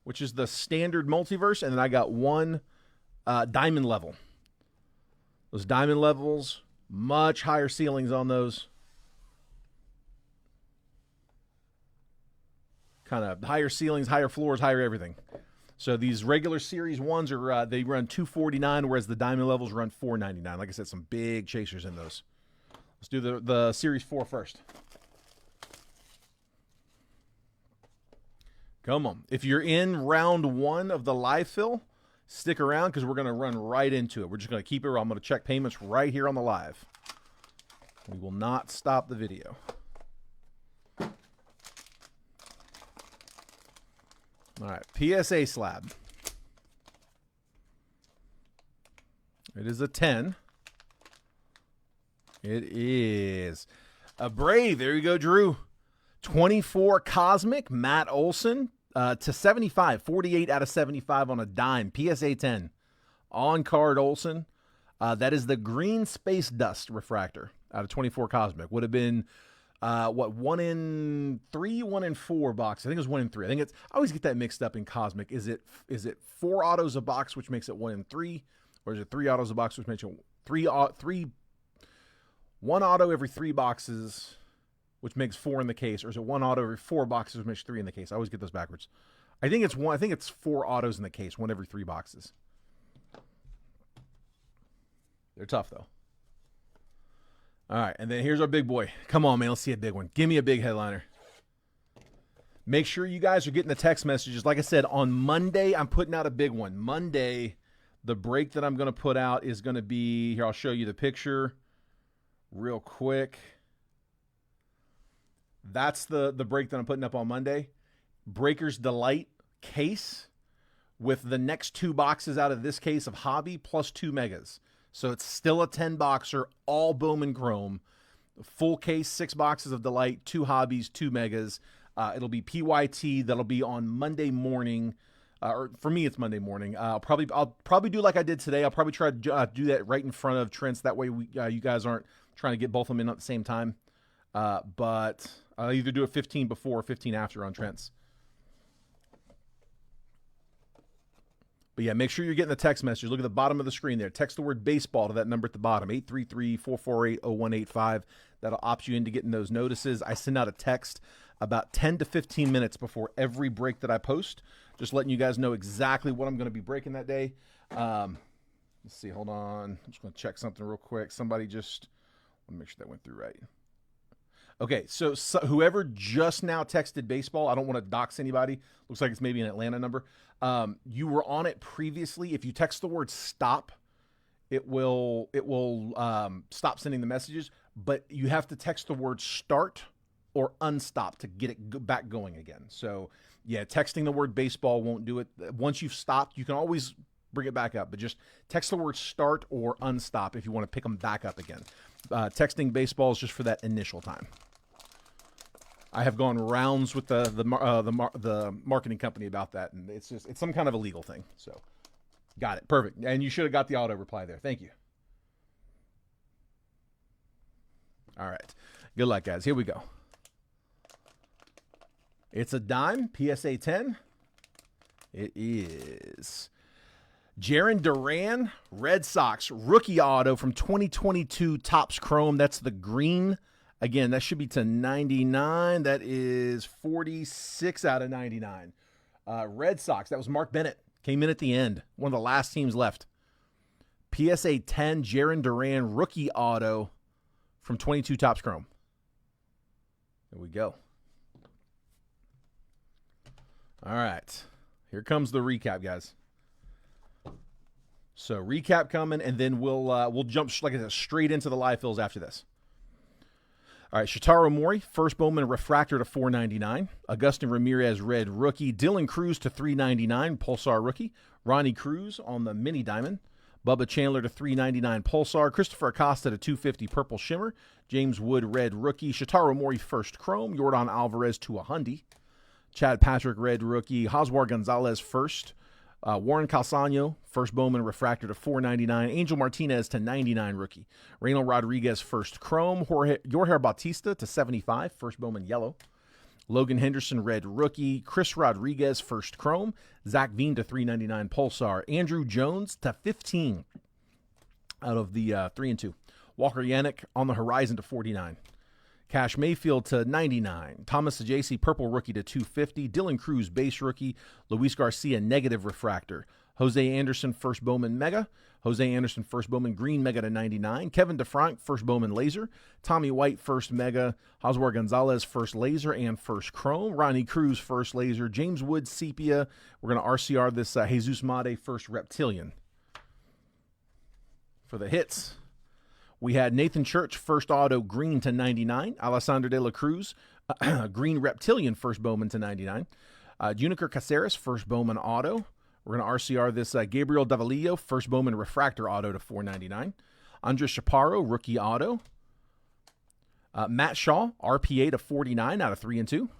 which is the standard multiverse, and then I got one diamond level. Those diamond levels, much higher ceilings on those. Kind of higher ceilings, higher floors, higher everything. So these regular series ones are they run $249, whereas the diamond levels run $499. Like I said, some big chasers in those. Let's do the series 4 first. Come on. If you're in round 1 of the live fill, stick around because we're going to run right into it. We're just going to keep it. I'm going to check payments right here on the live. We will not stop the video. All right, PSA slab. It is a 10. It is a Brave. There you go, Drew. 24 Cosmic, Matt Olson to 75. 48 out of 75 on a dime. PSA 10. On-card Olson. That is the green space dust refractor out of 24 Cosmic. Would have been, 1 in 3, 1 in 4 box. I think it was 1 in 3. I always get that mixed up in Cosmic. Is it 4 autos a box, which makes it 1 in 3? Or is it 3 autos a box, which makes it 1 auto every 3 boxes, which makes 4 in the case, or is it 1 auto every 4 boxes, which makes 3 in the case? I always get those backwards. I think it's 4 autos in the case, 1 every 3 boxes. They're tough though. All right, and then here's our big boy. Come on, man, let's see a big one. Give me a big headliner. Make sure you guys are getting the text messages. Like I said, on Monday, I'm putting out a big one. Monday, the break that I'm going to put out is going to be, here, I'll show you the picture real quick. That's the break that I'm putting up on Monday. Breaker's Delight case with the next 2 boxes out of this case of Hobby plus 2 megas. So it's still a 10 boxer, all Bowman Chrome. Full case, 6 boxes of Delight, 2 Hobbies, 2 megas. It'll be PYT. That'll be on Monday morning. Or for me, it's Monday morning. I'll probably do like I did today. I'll probably try to do that right in front of Trent's. That way you guys aren't trying to get both of them in at the same time. But I'll either do it 15 before or 15 after on Trent's. But yeah, make sure you're getting the text message. Look at the bottom of the screen there. Text the word baseball to that number at the bottom, 833-448-0185. That'll opt you into getting those notices. I send out a text about 10 to 15 minutes before every break that I post, just letting you guys know exactly what I'm going to be breaking that day. Let's see. Hold on. I'm just going to check something real quick. Somebody just want to make sure that went through right. Okay, so whoever just now texted baseball, I don't want to dox anybody. Looks like it's maybe an Atlanta number. You were on it previously. If you text the word stop, it will stop sending the messages. But you have to text the word start or unstop to get it back going again. So yeah, texting the word baseball won't do it. Once you've stopped, you can always bring it back up, but just text the word start or unstop if you want to pick them back up again. Texting baseball is just for that initial time. I have gone rounds with the marketing company about that, and it's some kind of a legal thing. So, got it, perfect. And you should have got the auto reply there. Thank you. All right, good luck, guys. Here we go. It's a dime, PSA 10. It is Jarren Duran, Red Sox, rookie auto from 2022 Topps Chrome. That's the green. Again, that should be to 99. That is 46 out of 99. Red Sox, that was Mark Bennett. Came in at the end. One of the last teams left. PSA 10, Jarren Duran, rookie auto from 22 Topps Chrome. There we go. All right. Here comes the recap, guys. So recap coming, and then we'll jump, like I said, straight into the live fills after this. All right, Shotaro Mori, first Bowman refractor to $4.99. Agustin Ramirez, red rookie. Dylan Cruz to $3.99, Pulsar rookie. Ronnie Cruz on the mini diamond. Bubba Chandler to $3.99, Pulsar. Christopher Acosta to $2.50, purple shimmer. James Wood, red rookie. Shotaro Mori, first chrome. Yordan Alvarez to $100. Chad Patrick, red rookie. Hoswar Gonzalez, first. Warren Calzano, first Bowman refractor to $4.99. Angel Martinez to $99 rookie. Reynel Rodriguez, first chrome. Jorge Bautista to $75, first Bowman yellow. Logan Henderson, red rookie. Chris Rodriguez, first chrome. Zach Veen to 399 Pulsar. Andrew Jones to 15 out of the 3 and 2. Walker Yannick on the horizon to 49. Cash Mayfield to 99. Thomas Ajayci, purple rookie to 250. Dylan Cruz, base rookie. Luis Garcia, negative refractor. Jose Anderson, first Bowman Mega. Jose Anderson, first Bowman Green Mega to 99. Kevin DeFranc, first Bowman Laser. Tommy White, first Mega. Oswald Gonzalez, first Laser and first Chrome. Ronnie Cruz, first Laser. James Wood, Sepia. We're going to RCR this Jesus Made, first Reptilian. For the hits, we had Nathan Church, first auto, green to 99. Alessandro De La Cruz, green Reptilian, first Bowman to 99. Juniker Caceres, first Bowman auto. We're going to RCR this Gabriel Davalillo, first Bowman refractor auto to 499. Andres Chaparro, rookie auto. Matt Shaw, RPA to 49 out of 3 and 2.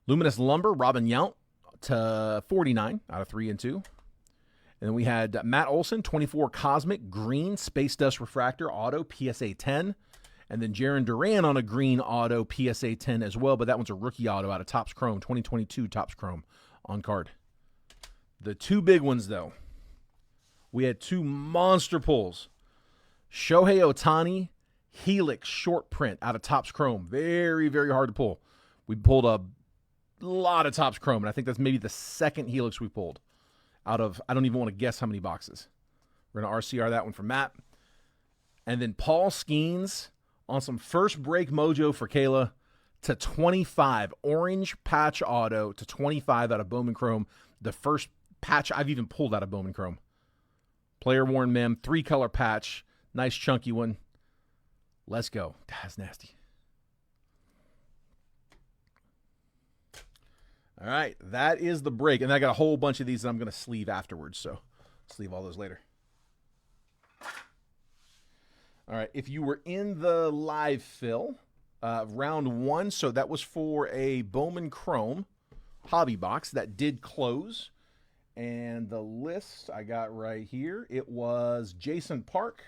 Luminous Lumber, Robin Yount to 49 out of 3 and 2. And then we had Matt Olson, 24 Cosmic, green, Space Dust Refractor, auto, PSA 10. And then Jaron Duran on a green auto, PSA 10 as well, but that one's a rookie auto out of Topps Chrome, 2022 Topps Chrome on card. The two big ones, though, we had two monster pulls. Shohei Ohtani, Helix short print out of Topps Chrome. Very, very hard to pull. We pulled a lot of Topps Chrome, and I think that's maybe the second Helix we pulled. Out of, I don't even want to guess how many boxes. We're going to RCR that one for Matt. And then Paul Skeens on some first break mojo for Kayla to 25. Orange patch auto to 25 out of Bowman Chrome. The first patch I've even pulled out of Bowman Chrome. Player worn mem, 3-color patch. Nice chunky one. Let's go. That's nasty. All right, that is the break. And I got a whole bunch of these that I'm going to sleeve afterwards, so sleeve all those later. All right, if you were in the live fill, round 1, so that was for a Bowman Chrome hobby box that did close. And the list I got right here, it was Jason Park,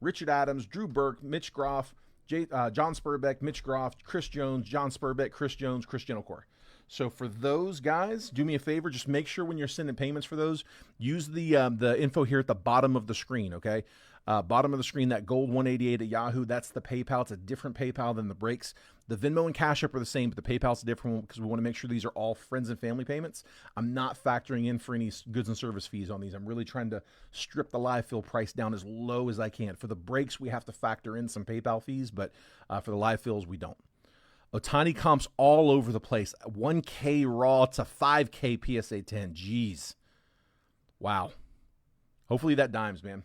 Richard Adams, Drew Burke, Mitch Groff, John Spurbeck, Mitch Groff, Chris Jones, John Spurbeck, Chris Jones, Chris Gentilcore. So for those guys, do me a favor, just make sure when you're sending payments for those, use the info here at the bottom of the screen, okay? Bottom of the screen, that gold 188 at Yahoo, that's the PayPal. It's a different PayPal than the breaks. The Venmo and Cash App are the same, but the PayPal's a different one because we want to make sure these are all friends and family payments. I'm not factoring in for any goods and service fees on these. I'm really trying to strip the live fill price down as low as I can. For the breaks, we have to factor in some PayPal fees, but for the live fills, we don't. Ohtani comps all over the place. 1K raw to 5K PSA 10. Jeez. Wow. Hopefully that dimes, man.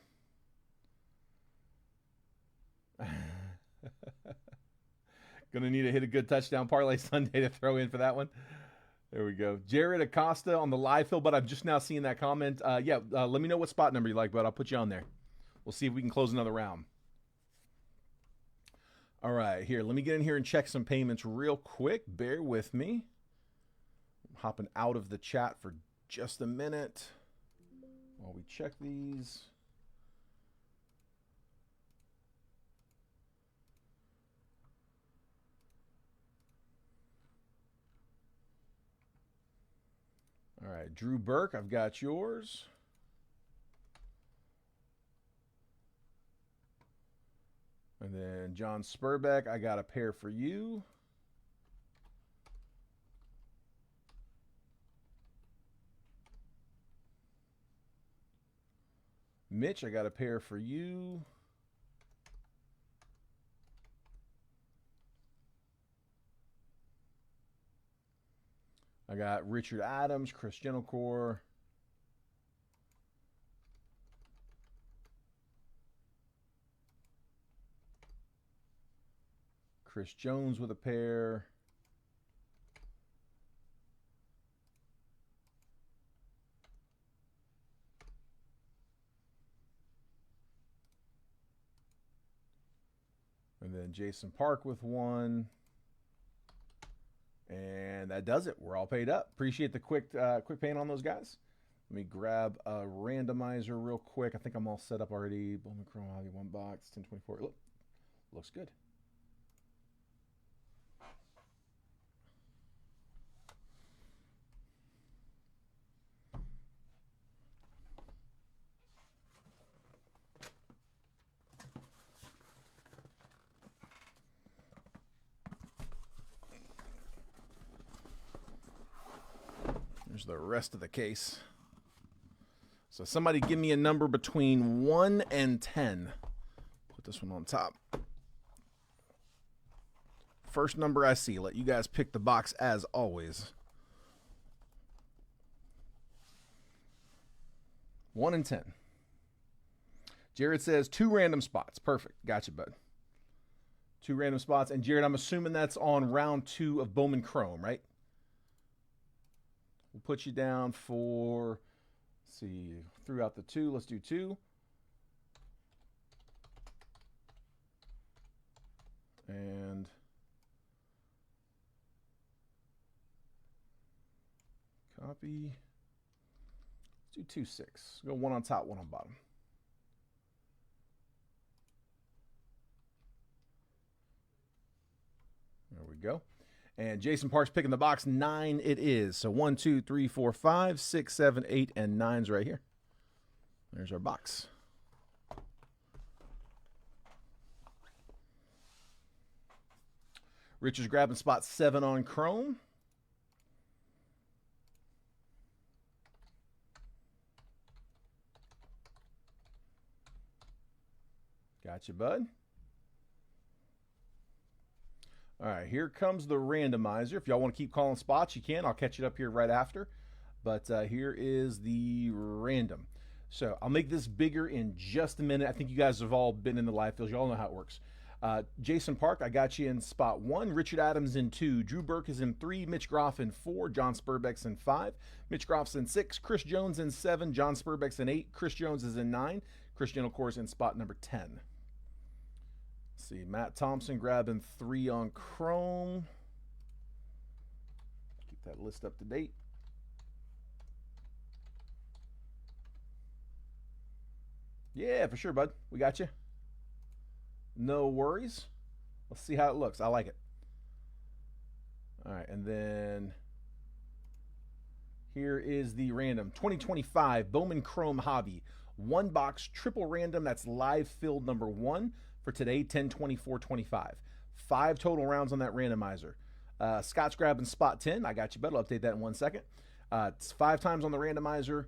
Gonna need to hit a good touchdown parlay Sunday to throw in for that one. There we go. Jared Acosta on the live fill, but I'm just now seeing that comment. Let me know what spot number you like, bud. I'll put you on there. We'll see if we can close another round. All right, here, let me get in here and check some payments real quick. Bear with me. I'm hopping out of the chat for just a minute while we check these. All right, Drew Burke, I've got yours. And then John Spurbeck, I got a pair for you. Mitch, I got a pair for you. I got Richard Adams, Chris Gentilcore. Chris Jones with a pair. And then Jason Park with one. And that does it. We're all paid up. Appreciate the quick paying on those guys. Let me grab a randomizer real quick. I think I'm all set up already. Bowman Chrome Hobby, one box, 1024. Look, looks good. There's the rest of the case. So somebody give me a number between 1 and 10. Put this one on top. First number I see. Let you guys pick the box as always. 1 and 10. Jared says 2 random spots. Perfect. Gotcha, bud. 2 random spots. And Jared, I'm assuming that's on round 2 of Bowman Chrome, right? We'll put you down for, let's see, threw out the 2. Let's do 2. And copy. Let's do 2-6. Go 1 on top, 1 on bottom. There we go. And Jason Parks picking the box. 9 it is. So 1, 2, 3, 4, 5, 6, 7, 8, and 9's right here. There's our box. Richard's grabbing spot 7 on Chrome. Gotcha, bud. All right, here comes the randomizer. If y'all want to keep calling spots, you can. I'll catch it up here right after. But here is the random. So I'll make this bigger in just a minute. I think you guys have all been in the live fields. You all know how it works. Jason Park, I got you in spot 1. Richard Adams in 2. Drew Burke is in 3. Mitch Groff in 4. John Spurbeck's in 5. Mitch Groff's in 6. Chris Jones in 7. John Spurbeck's in 8. Chris Jones is in 9. Chris Gentlecore's in spot number 10. See, Matt Thompson grabbing 3 on Chrome. Keep that list up to date. Yeah, for sure, bud. We got you. No worries. Let's see how it looks. I like it. All right, and then here is the random 2025 Bowman Chrome Hobby 1-box triple random. That's live filled number 1 for today, 10/24/25. 5 total rounds on that randomizer. Scott's grabbing spot 10. I got you, bud. I'll update that in 1 second. It's 5 times on the randomizer.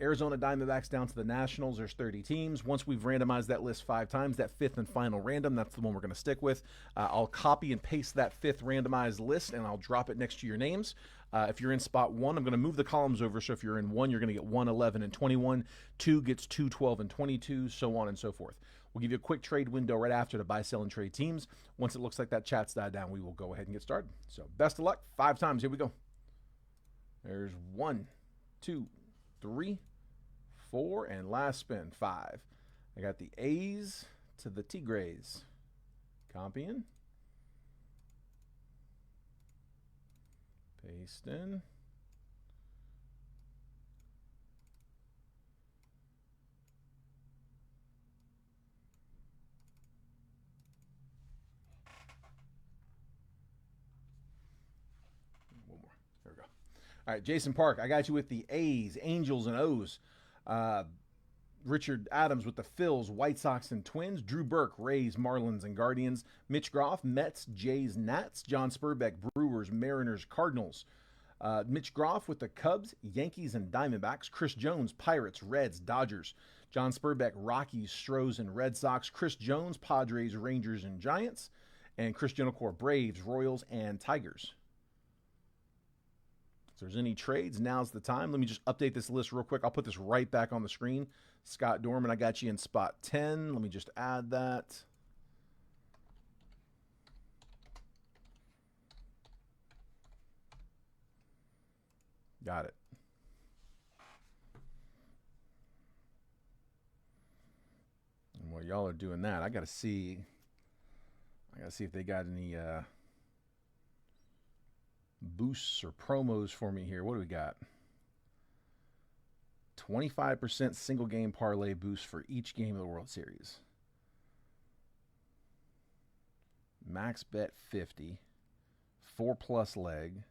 Arizona Diamondbacks down to the Nationals. There's 30 teams. Once we've randomized that list 5 times, that 5th and final random, that's the one we're going to stick with. I'll copy and paste that 5th randomized list, and I'll drop it next to your names. If you're in spot 1, I'm going to move the columns over. So if you're in 1, you're going to get 1, 11, and 21. 2 gets 2, 12, and 22, so on and so forth. We'll give you a quick trade window right after to buy, sell, and trade teams. Once it looks like that chat's died down, we will go ahead and get started. So best of luck. 5 times. Here we go. There's 1, 2, 3, 4, and last spin 5. I got the A's to the Tigres. Copying. Paste in. One more. There we go. All right, Jason Park, I got you with the A's, Angels, and O's. Richard Adams with the Phils, White Sox, and Twins. Drew Burke, Rays, Marlins, and Guardians. Mitch Groff, Mets, Jays, Nats. John Spurbeck, Brewers, Mariners, Cardinals. Mitch Groff with the Cubs, Yankees, and Diamondbacks. Chris Jones, Pirates, Reds, Dodgers. John Spurbeck, Rockies, Stros, and Red Sox. Chris Jones, Padres, Rangers, and Giants. And Chris Gentlecore, Braves, Royals, and Tigers. If there's any trades, now's the time. Let me just update this list real quick. I'll put this right back on the screen. Scott Dorman, I got you in spot 10. Let me just add that. Got it. And while y'all are doing that, I gotta see if they got any boosts or promos for me here. What do we got? 25% single game parlay boost for each game of the World Series. Max bet 50. 4+ leg.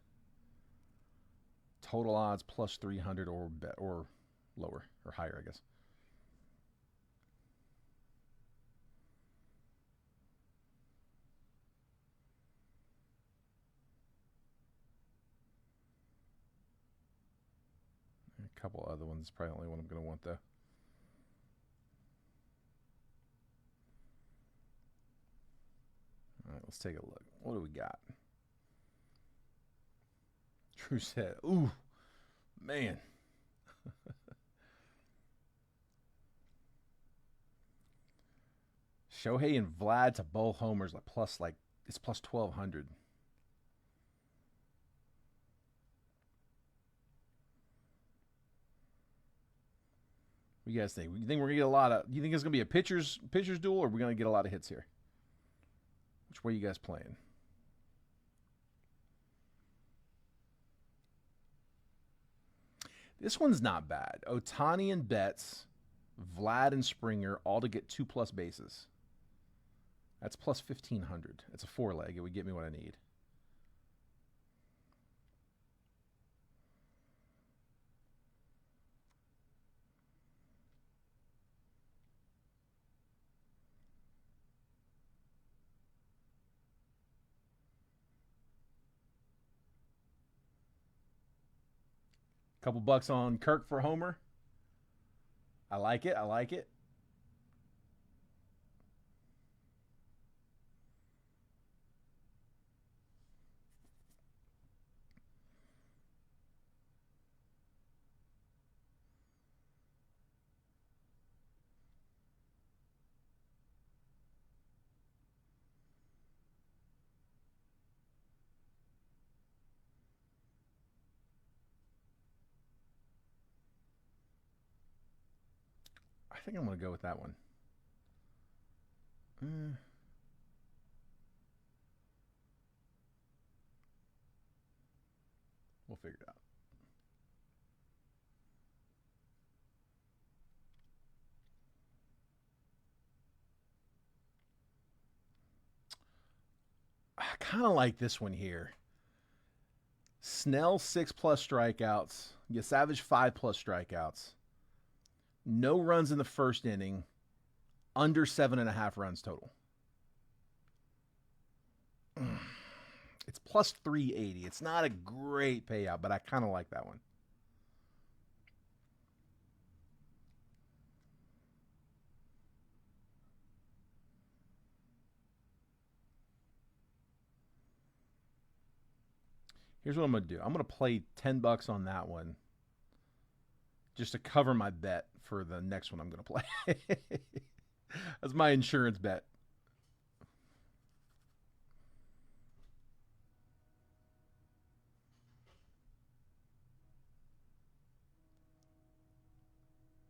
Total odds plus 300 or lower or higher, I guess. A couple other ones. Probably the only one I'm going to want, though. All right, let's take a look. What do we got? True set. Ooh, man. Shohei and Vlad to both homers, it's plus 1,200. What do you guys think? You think we're gonna get a lot of? You think it's gonna be a pitcher's duel, or are we gonna get a lot of hits here? Which way are you guys playing? This one's not bad. Ohtani and Betts, Vlad and Springer, all to get 2+ bases. That's plus 1,500. It's a 4-leg. It would get me what I need. Couple bucks on Kirk for homer. I like it. I like it. I think I'm going to go with that one. We'll figure it out. I kind of like this one here. Snell 6+ strikeouts. Savage 5+ strikeouts. No runs in the first inning. Under 7.5 runs total. It's plus 380. It's not a great payout, but I kind of like that one. Here's what I'm going to do. I'm going to play $10 on that one just to cover my bet for the next one I'm going to play. That's my insurance bet.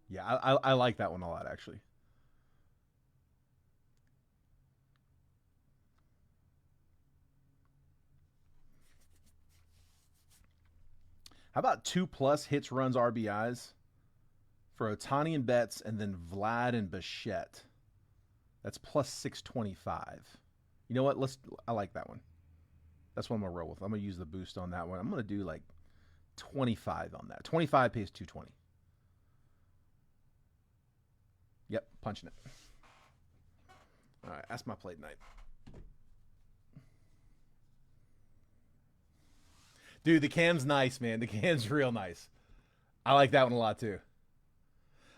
Yeah, I like that one a lot, actually. How about 2+ hits, runs, RBIs for Ohtani and Betts, and then Vlad and Bichette? That's plus 625. You know what? I like that one. That's what I'm going to roll with. I'm going to use the boost on that one. I'm going to do like 25 on that. 25 pays 220. Yep, punching it. All right, that's my play tonight. Dude, the cam's nice, man. The cam's real nice. I like that one a lot, too.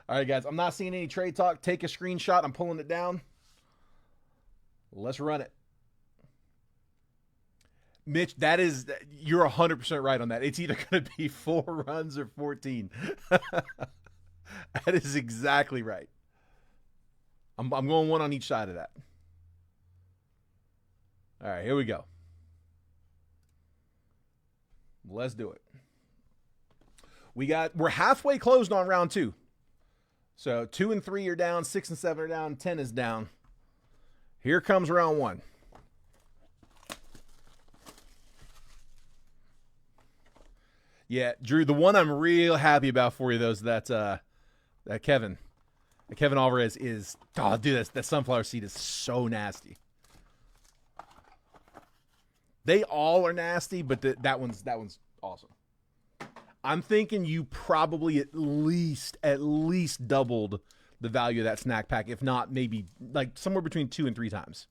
All right, guys, I'm not seeing any trade talk. Take a screenshot. I'm pulling it down. Let's run it. Mitch, you're 100% right on that. It's either going to be 4 runs or 14. That is exactly right. I'm going one on each side of that. All right, here we go. Let's do it. We're halfway closed on round 2. So 2 and 3 are down, 6 and 7 are down, 10 is down. Here comes round 1. Yeah, Drew, the one I'm real happy about for you, though, is that Kevin Alvarez is, oh, dude, that sunflower seed is so nasty. They all are nasty, but that one's awesome. I'm thinking you probably at least doubled the value of that snack pack, if not maybe like somewhere between 2 and 3 times.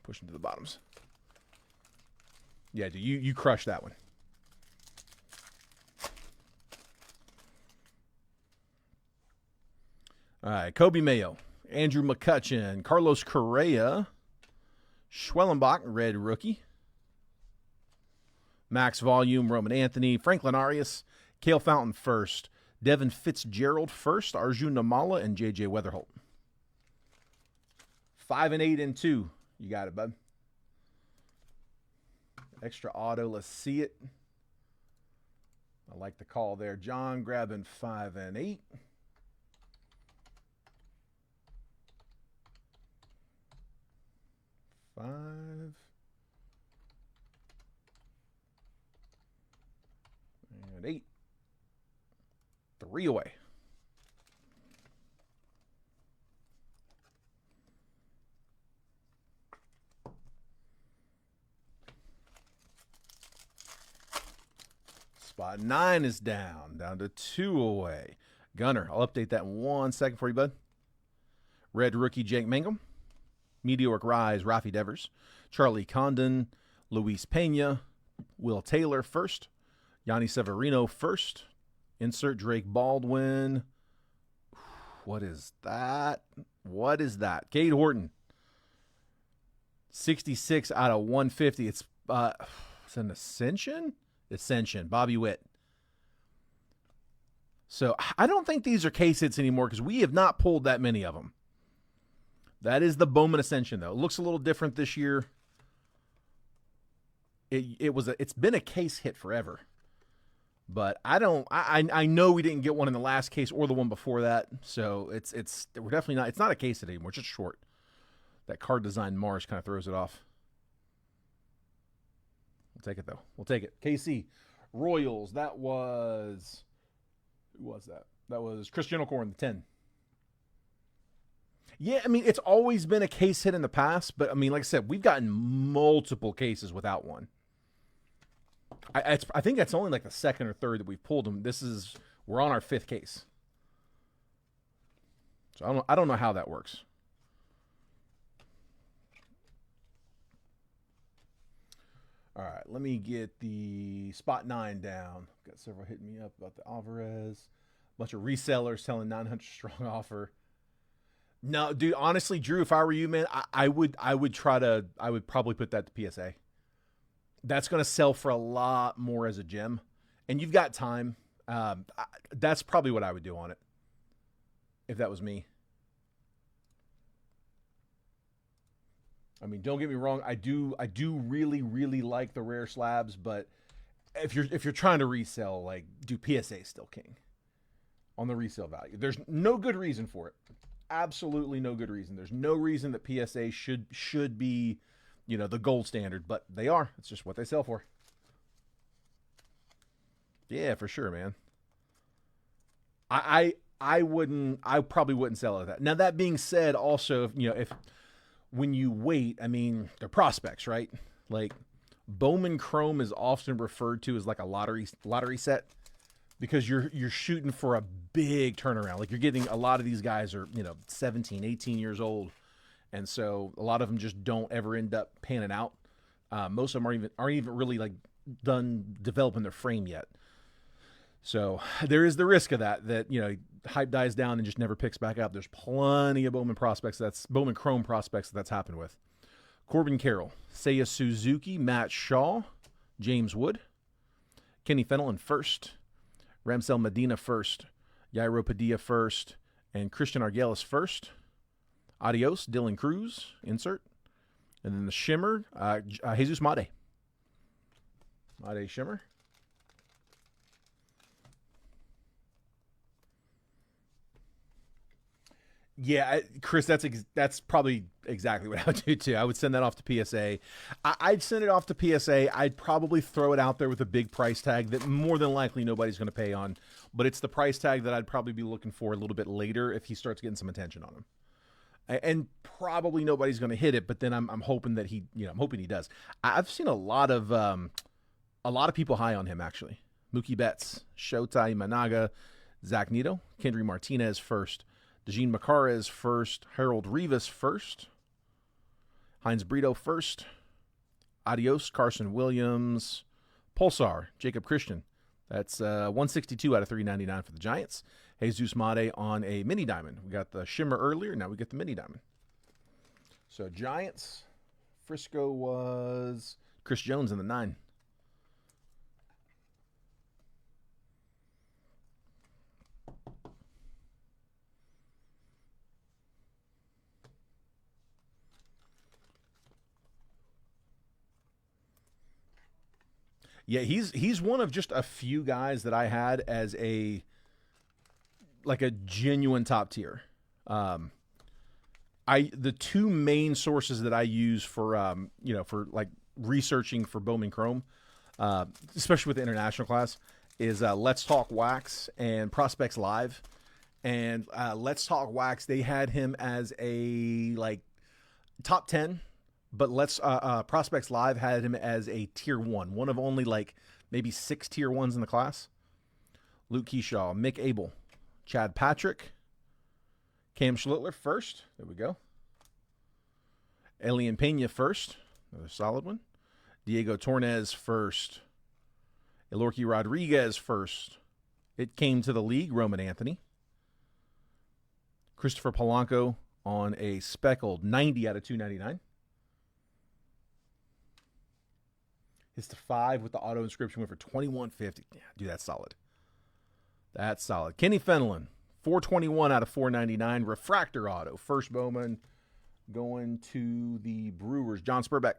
Pushing to the bottoms. Yeah, dude, you crushed that one. All right, Kobe Mayo, Andrew McCutchen, Carlos Correa, Schwellenbach, red rookie. Max Volume, Roman Anthony, Franklin Arias, Cale Fountain first, Devin Fitzgerald first, Arjun Namala, and J.J. Weatherholt. 5 and 8 and 2. You got it, bud. Extra auto, let's see it. I like the call there. John grabbing 5 and 8. Five. And 8. 3 away. Spot 9 is down to 2 away. Gunner, I'll update that in 1 second for you, bud. Red rookie Jake Mangum. Meteoric Rise Rafi Devers. Charlie Condon. Luis Pena. Will Taylor first. Yanni Severino first. Insert Drake Baldwin. What is that? What is that? Cade Horton. 66 out of 150. It's an Ascension? Ascension. Bobby Witt. So I don't think these are case hits anymore because we have not pulled that many of them. That is the Bowman Ascension, though. It looks a little different this year. It's been a case hit forever. But I know we didn't get one in the last case or the one before that. So we're definitely not, it's not a case hit anymore. It's just short. That card design Mars kind of throws it off. We'll take it, though. We'll take it. KC Royals. That was, who was that? That was Cristiano Corn, the 10. Yeah, I mean, it's always been a case hit in the past, but I mean, like I said, we've gotten multiple cases without one. I think that's only like the second or third that we've pulled them. We're on our 5th case. So I don't know how that works. All right, let me get the spot 9 down. Got several hitting me up about the Alvarez. Bunch of resellers telling 900 strong offer. No, dude, honestly, Drew, if I were you, man, I would probably put that to PSA. That's going to sell for a lot more as a gem. And you've got time. That's probably what I would do on it. If that was me. I mean, don't get me wrong. I do really, really like the rare slabs, but if you're trying to resell, like, do PSA still king on the resale value. There's no good reason for it. Absolutely no good reason. There's no reason that PSA should be, the gold standard, but they are. It's just what they sell for. Yeah, for sure, man. I probably wouldn't sell it at that. Now, that being said, also, if when you wait, I mean, they're prospects, right? Like, Bowman Chrome is often referred to as like a lottery set because you're shooting for a big turnaround. Like, you're getting a lot of these guys are, 17, 18 years old. And so a lot of them just don't ever end up panning out. Most of them aren't even really like done developing their frame yet. So there is the risk of that, hype dies down and just never picks back up. There's plenty of Bowman Chrome prospects that's happened with. Corbin Carroll, Seiya Suzuki, Matt Shaw, James Wood, Kenny Fenelon first, Ramsel Medina first, Yairo Padilla first, and Christian Arguelles first. Adios, Dylan Cruz, insert. And then the Shimmer, Jesus Made. Made Shimmer. Yeah, Chris, that's probably exactly what I would do too. I would send that off to PSA. I'd send it off to PSA. I'd probably throw it out there with a big price tag that more than likely nobody's going to pay on. But it's the price tag that I'd probably be looking for a little bit later if he starts getting some attention on him. And probably nobody's going to hit it, but then I'm hoping that I'm hoping he does. I've seen a lot of people high on him actually. Mookie Betts, Shota Imanaga, Zach Neto, Kendry Martinez first. Dejean Macarez first, Harold Rivas first, Heinz Brito first, Adios, Carson Williams, Pulsar, Jacob Christian. That's 162 out of 399 for the Giants. Jesus Mate on a mini diamond. We got the shimmer earlier. Now we get the mini diamond. So Giants, Frisco was Chris Jones in the 9. Yeah, he's one of just a few guys that I had as a genuine top tier. The two main sources that I use for for like researching for Bowman Chrome, especially with the international class, is Let's Talk Wax and Prospects Live. And Let's Talk Wax, they had him as a top 10. But Prospects Live had him as a tier 1, one of only maybe 6 tier 1s in the class. Luke Keyshaw, Mick Abel, Chad Patrick, Cam Schlittler first. There we go. Elian Pena first. Another solid one. Diego Tornes first. Elorki Rodriguez first. It came to the league, Roman Anthony. Christopher Polanco on a speckled 90 out of 299. Hits to 5 with the auto inscription went for $21.50. Yeah, dude, that's solid. That's solid. Kenny Fenelon, 421 out of 499. Refractor auto. First Bowman going to the Brewers. John Spurbeck.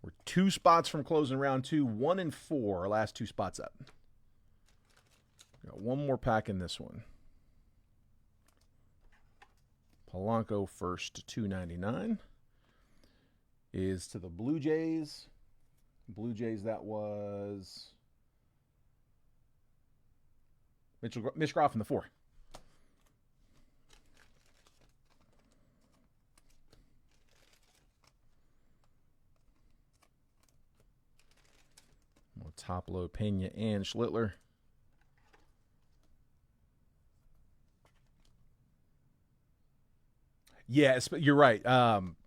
We're 2 spots from closing round 2. 1 and 4. Our last 2 spots up. Got one more pack in this one. Polanco first to 299. Is to the Blue Jays. Blue Jays, that was Mitch Groff in the 4. More top low Pena and Schlittler. Yeah, you're right.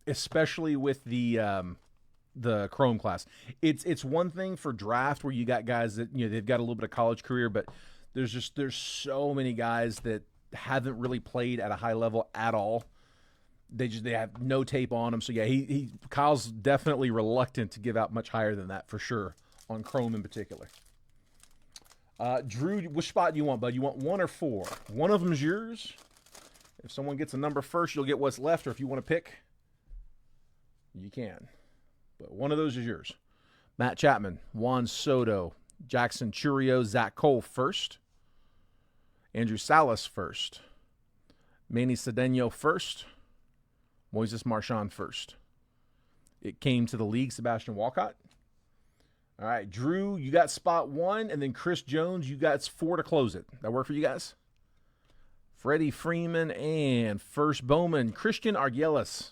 Especially with the Chrome class, it's one thing for draft where you got guys that they've got a little bit of college career, but there's so many guys that haven't really played at a high level at all. They have no tape on them. So yeah, Kyle's definitely reluctant to give out much higher than that for sure on Chrome in particular. Drew, which spot do you want, bud? You want 1 or 4? One of them's yours. If someone gets a number first, you'll get what's left, or if you want to pick, you can. But one of those is yours. Matt Chapman, Juan Soto, Jackson Churio, Zach Cole first. Andrew Salas first. Manny Cedeno first. Moises Marchand first. It came to the league, Sebastian Walcott. All right, Drew, you got spot 1, and then Chris Jones, you got 4 to close it. That work for you guys? Freddie Freeman and first Bowman, Christian Arguelles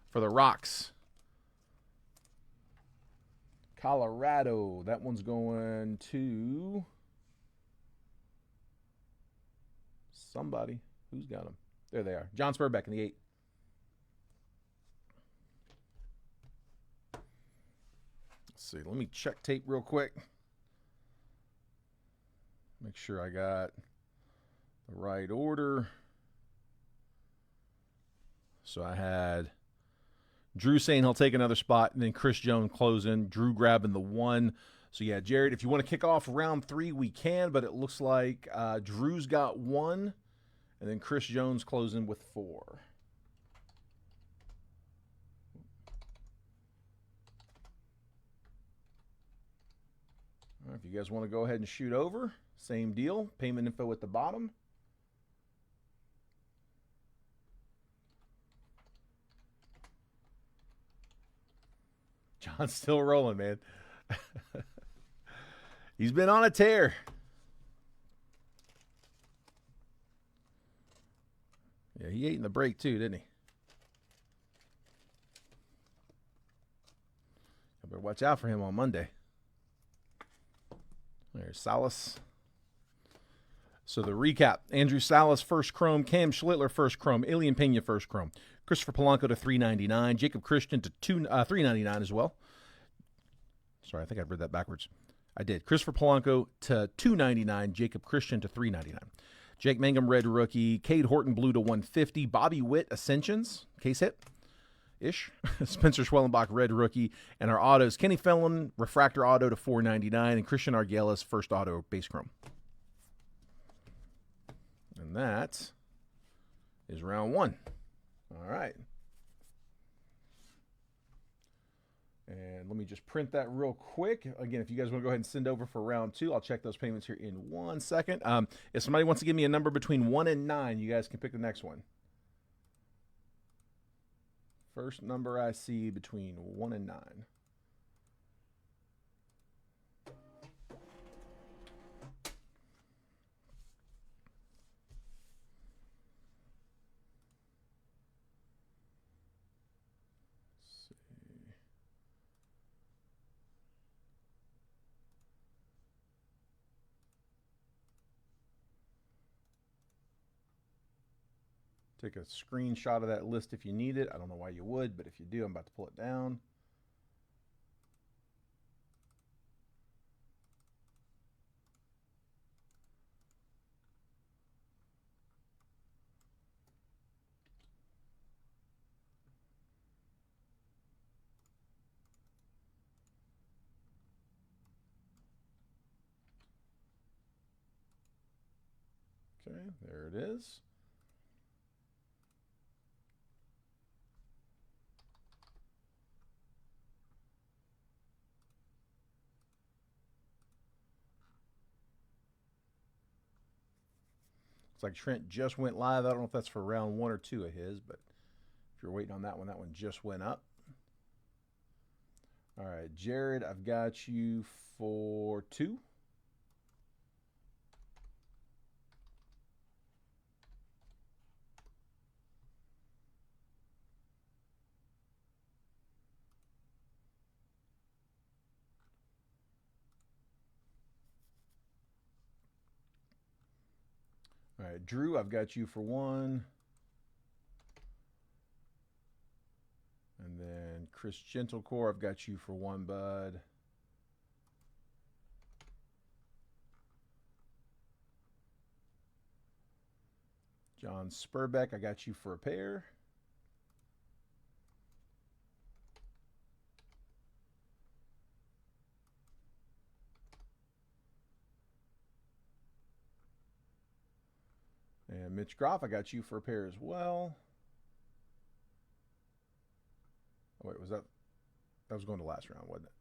for the Rocks. Colorado, that one's going to somebody. Who's got them? There they are. John Spurbeck in the 8. Let's see. Let me check tape real quick. Make sure I got the right order. So I had Drew saying he'll take another spot, and then Chris Jones closing, Drew grabbing the 1. So yeah, Jared, if you want to kick off round 3, we can, but it looks like Drew's got 1, and then Chris Jones closing with 4. All right, if you guys want to go ahead and shoot over, same deal. Payment info at the bottom. John's still rolling, man. He's been on a tear. Yeah, he ate in the break too, didn't he? I better watch out for him on Monday. There's Salas. So the recap. Andrew Salas, first Chrome. Cam Schlittler, first Chrome. Elian Pena, first Chrome. Christopher Polanco to $3.99. Jacob Christian to $3.99 as well. Sorry, I think I read that backwards. I did. Christopher Polanco to $299. Jacob Christian to $399. Jake Mangum, red rookie. Cade Horton, blue to $150. Bobby Witt, Ascensions, case hit-ish. Spencer Schwellenbach, red rookie. And our autos, Kenny Phelan, refractor auto to $499. And Christian Arguelles, first auto, base chrome. And that is round one. All right. And let me just print that real quick. Again, if you guys want to go ahead and send over for round two, I'll check those payments here in 1 second. If somebody wants to give me a number between 1 and 9, you guys can pick the next one. First number I see between 1 and 9. Take a screenshot of that list if you need it. I don't know why you would, but if you do, I'm about to pull it down. Okay, there it is. Like Trent just went live. I don't know if that's for round 1 or 2 of his, but if you're waiting on that one just went up. All right, Jared, I've got you for 2. All right, Drew, I've got you for 1. And then Chris Gentlecore, I've got you for 1, bud. John Spurbeck, I got you for a pair. And Mitch Groff, I got you for a pair as well. Oh, wait, was that was going to last round, wasn't it?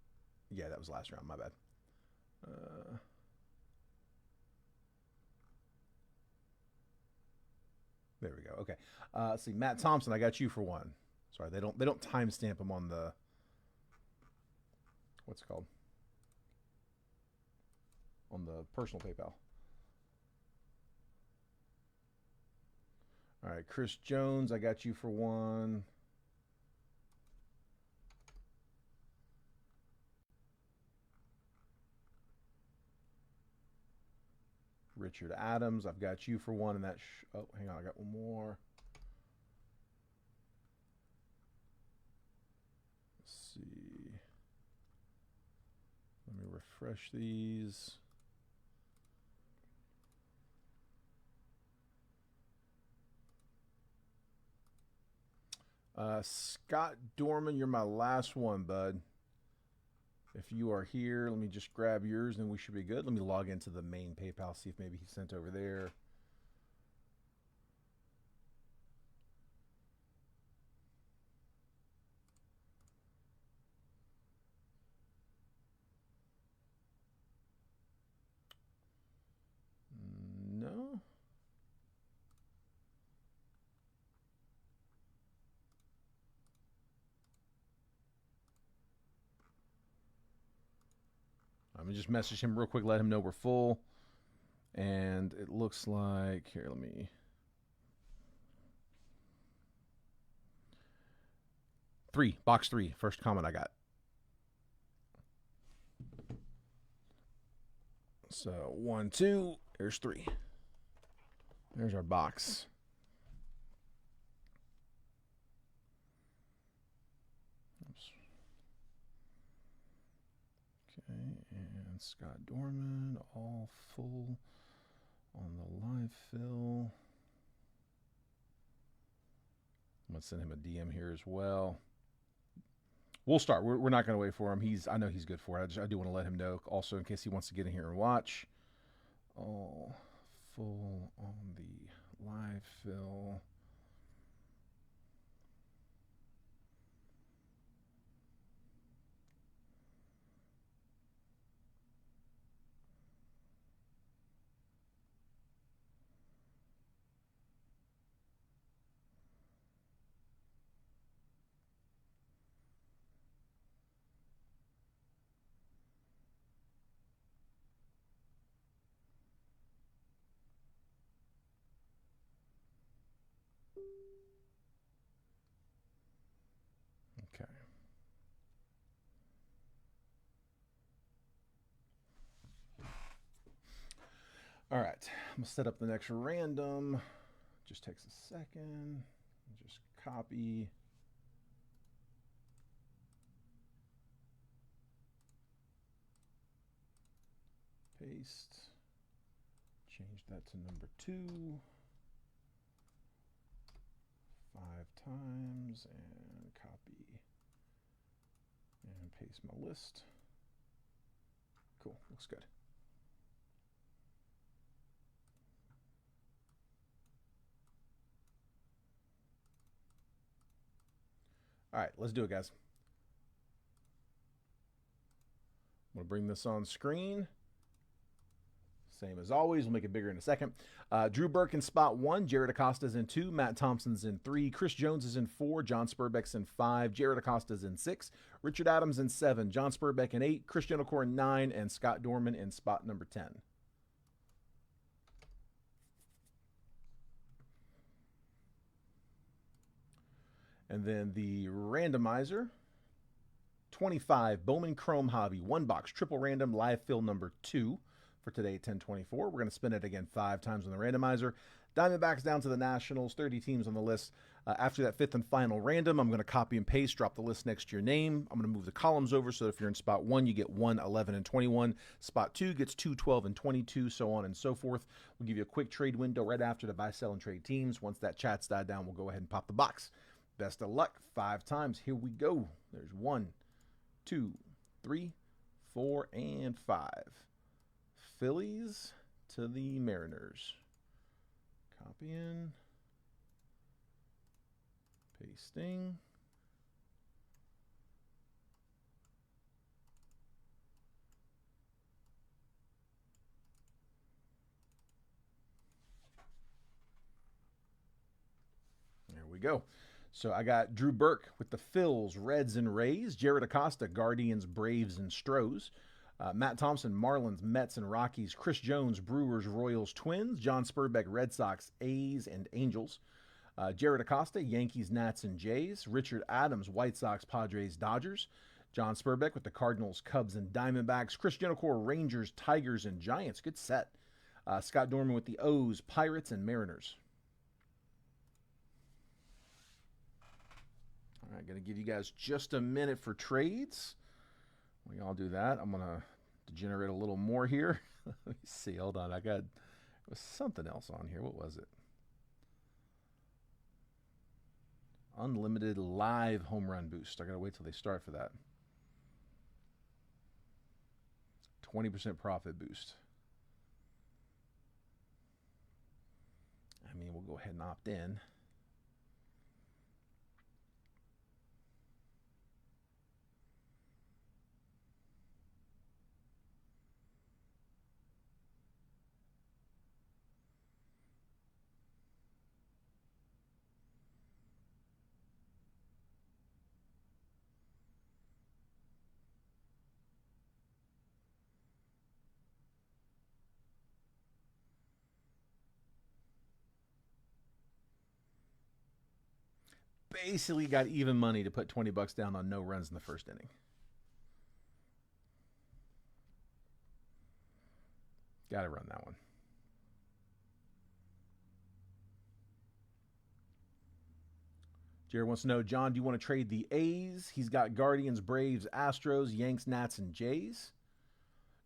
Yeah, that was last round. My bad. There we go. Okay. Let's see. Matt Thompson, I got you for 1. Sorry, they don't timestamp them on the what's it called? On the personal PayPal. All right, Chris Jones, I got you for 1. Richard Adams, I've got you for 1, and that. Oh, hang on, I got one more. Let's see. Let me refresh these. Scott Dorman, you're my last one, bud. If you are here, let me just grab yours and we should be good. Let me log into the main PayPal, see if maybe he sent over there. No. Let me just message him real quick, let him know we're full. And it looks like, here, let me. Box 3, first comment I got. So 1, 2, there's 3. There's our box. Oops. Okay, and Scott Dorman, all full on the live fill. I'm going to send him a DM here as well. We'll start. We're not going to wait for him. I know he's good for it. I do want to let him know also in case he wants to get in here and watch. All full on the live fill. Okay. All right. I'm going to set up the next random. Just takes a second. Just copy. Paste. Change that to number 2. 5 times and copy and paste my list. Cool, looks good. All right, let's do it, guys. I'm gonna bring this on screen. Same as always, we'll make it bigger in a second. Drew Burke in spot 1, Jared Acosta's in 2, Matt Thompson's in 3, Chris Jones is in 4, John Spurbeck's in 5, Jared Acosta's in 6, Richard Adams in 7, John Spurbeck in 8, Christian Okor in 9, and Scott Dorman in spot number 10. And then the randomizer, 25 Bowman Chrome Hobby, 1 box, triple random, live fill number 2. For today, 10/24. We're going to spin it again 5 times on the randomizer. Diamondbacks down to the Nationals, 30 teams on the list. After that 5th and final random, I'm going to copy and paste, drop the list next to your name. I'm going to move the columns over so if you're in spot 1, you get 1, 11, and 21. Spot 2 gets 2, 12, and 22, so on and so forth. We'll give you a quick trade window right after the buy, sell, and trade teams. Once that chat's died down, we'll go ahead and pop the box. Best of luck. 5 times. Here we go. There's 1, 2, 3, 4, and 5. Phillies to the Mariners. Copying. Pasting. There we go. So I got Drew Burke with the Phils, Reds, and Rays. Jared Acosta, Guardians, Braves, and Stros. Matt Thompson, Marlins, Mets, and Rockies. Chris Jones, Brewers, Royals, Twins. John Spurbeck, Red Sox, A's, and Angels. Jared Acosta, Yankees, Nats, and Jays. Richard Adams, White Sox, Padres, Dodgers. John Spurbeck with the Cardinals, Cubs, and Diamondbacks. Chris Genocor, Rangers, Tigers, and Giants. Good set. Scott Dorman with the O's, Pirates, and Mariners. All right, going to give you guys just a minute for trades. We all do that. I'm going to degenerate a little more here. Let me see. Hold on. There was something else on here. What was it? Unlimited live home run boost. I got to wait till they start for that. 20% profit boost. I mean, we'll go ahead and opt in. Basically got even money to put 20 bucks down on no runs in the first inning. Got to run that one. Jared wants to know, John, do you want to trade the A's? He's got Guardians, Braves, Astros, Yanks, Nats, and Jays.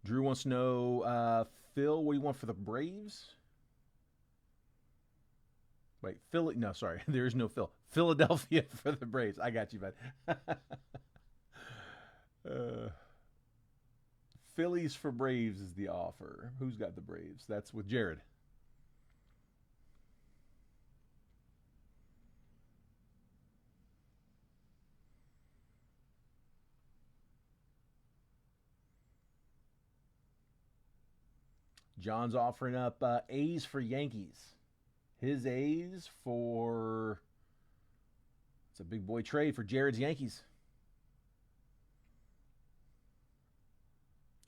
Drew wants to know, Phil, what do you want for the Braves? Wait, Philly? No, sorry, there is no Phil. Philadelphia for the Braves. I got you, bud. Phillies for Braves is the offer. Who's got the Braves? That's with Jared. John's offering up A's for Yankees. His A's for... It's a big boy trade for Jared's Yankees.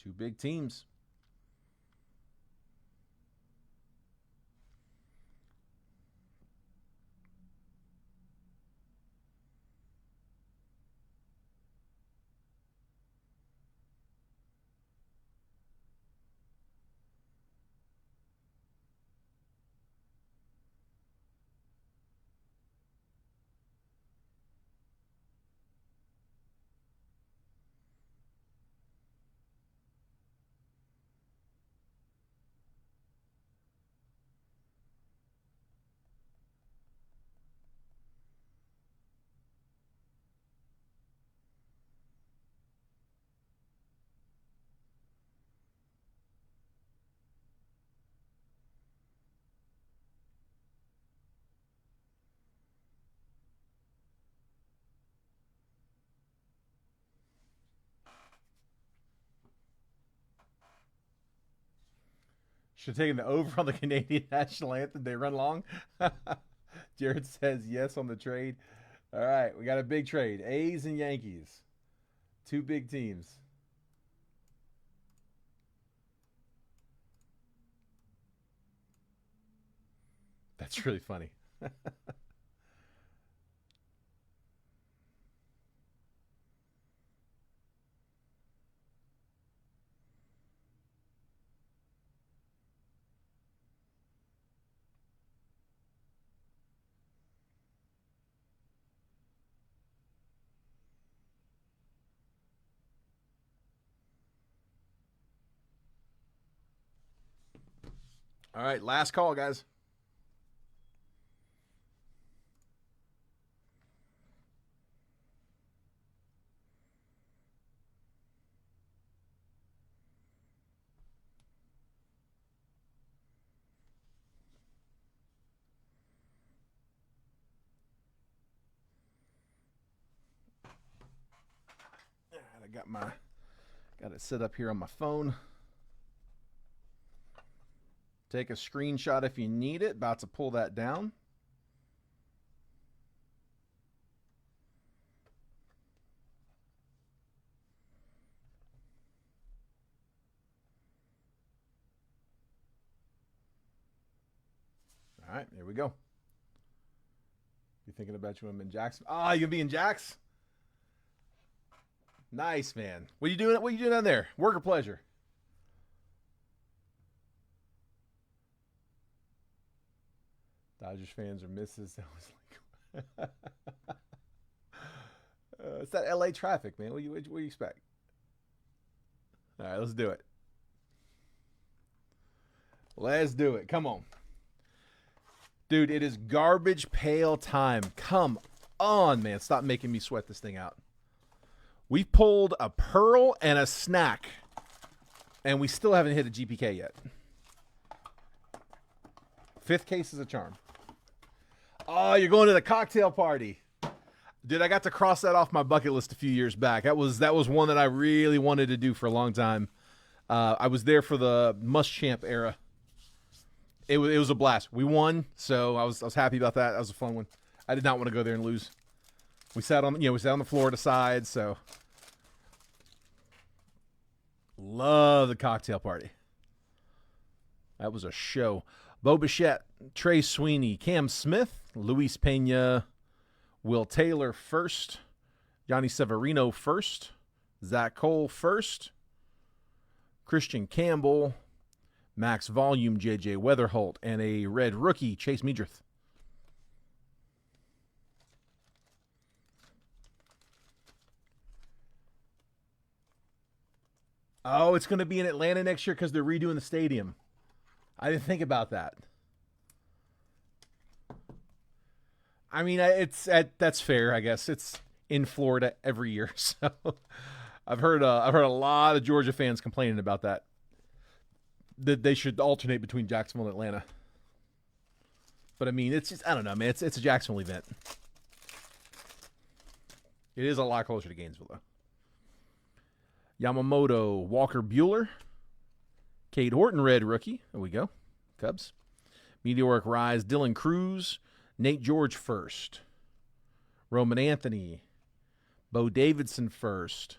Two big teams. Should have taken the over on the Canadian national anthem. They run long. Jared says yes on the trade. All right, we got a big trade. A's and Yankees. Two big teams. That's really funny. All right, last call, guys. Got it set up here on my phone. Take a screenshot if you need it. About to pull that down. All right, here we go. You thinking about you in Jackson? Ah, you gonna be in Jax? Nice, man. What are you doing? What are you doing down there? Work or pleasure? Dodgers fans are misses. That was like, it's that LA traffic, man. What do you expect? All right, let's do it. Let's do it. Come on. Dude, it is garbage pail time. Come on, man. Stop making me sweat this thing out. We pulled a pearl and a snack, and we still haven't hit a GPK yet. Fifth case is a charm. Oh, you're going to the cocktail party. Dude, I got to cross that off my bucket list a few years back. That was one that I really wanted to do for a long time. I was there for the Muschamp era. It was a blast. We won, so I was happy about that. That was a fun one. I did not want to go there and lose. We sat on the Florida side, so love the cocktail party. That was a show. Bo Bichette, Trey Sweeney, Cam Smith, Luis Pena, Will Taylor first, Yanni Severino first, Zach Cole first, Christian Campbell, Max Volume, J.J. Weatherholt, and a red rookie, Chase Meadrith. Oh, it's going to be in Atlanta next year because they're redoing the stadium. I didn't think about that. I mean, that's fair, I guess. It's in Florida every year, so I've heard a lot of Georgia fans complaining about that. That they should alternate between Jacksonville and Atlanta. But I mean, it's just, I don't know, man. It's a Jacksonville event. It is a lot closer to Gainesville, though. Yamamoto, Walker Buehler, Cade Horton, red rookie. There we go. Cubs. Meteoric Rise, Dylan Cruz, Nate George first. Roman Anthony, Bo Davidson first.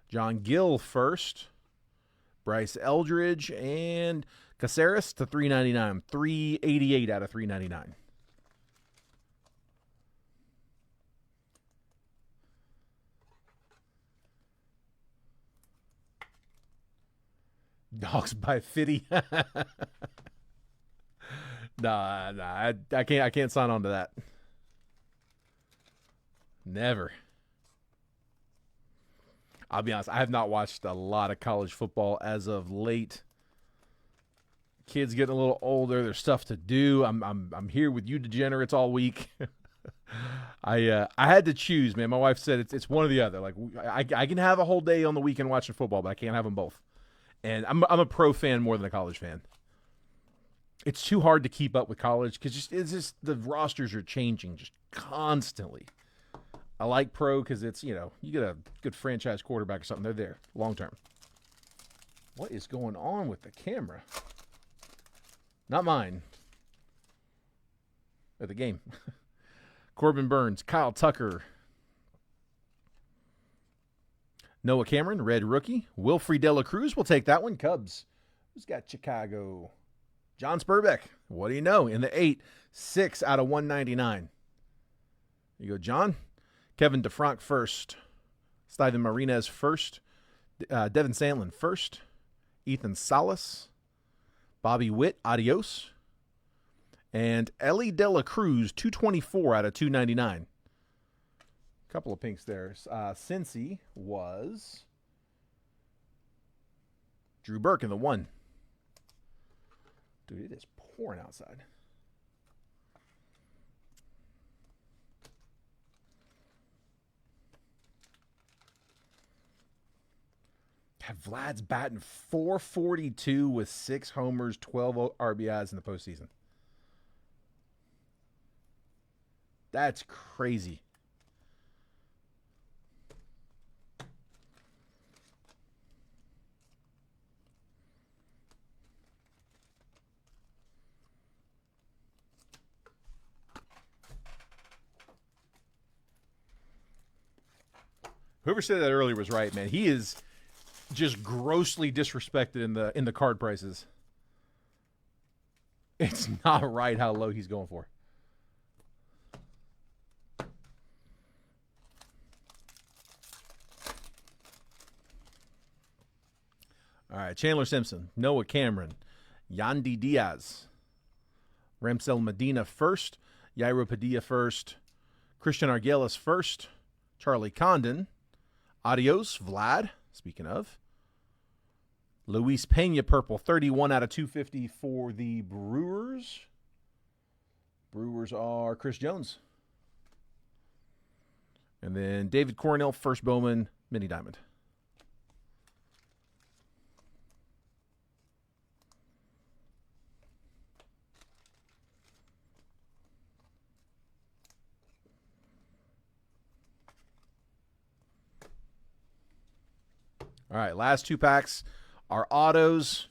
John Gill first. Bryce Eldridge and Caceres to 399. 388 out of 399. Dogs by Fitty. Nah, I can't sign on to that. Never. I'll be honest, I have not watched a lot of college football as of late. Kids getting a little older, there's stuff to do. I'm here with you degenerates all week. I had to choose, man. My wife said it's one or the other. Like I can have a whole day on the weekend watching football, but I can't have them both. And I'm a pro fan more than a college fan. It's too hard to keep up with college because it's just the rosters are changing just constantly. I like pro because it's, you get a good franchise quarterback or something. They're there long term. What is going on with the camera? Not mine. At the game. Corbin Burns, Kyle Tucker, Noah Cameron, red rookie. Wilfrey De La Cruz, we'll take that one. Cubs. Who's got Chicago? John Spurbeck. What do you know? In the 8, 6 out of 199. There you go, John. Kevin DeFranc first. Steven Marinez first. Devin Sandlin first. Ethan Salas. Bobby Witt, adios. And Ellie De La Cruz, 224 out of 299. Couple of pinks there. Cincy was Drew Burke in the 1. Dude, it is pouring outside. God, Vlad's batting .442 with 6 homers, 12 RBIs in the postseason. That's crazy. Whoever said that earlier was right, man. He is just grossly disrespected in the card prices. It's not right how low he's going for. All right, Chandler Simpson, Noah Cameron, Yandy Diaz, Ramsel Medina first, Yairo Padilla first, Christian Arguelles first, Charlie Condon, adios, Vlad, speaking of. Luis Pena purple, 31 out of 250 for the Brewers. Brewers are Chris Jones. And then David Cornell, first Bowman, mini diamond. All right, last 2 packs are autos.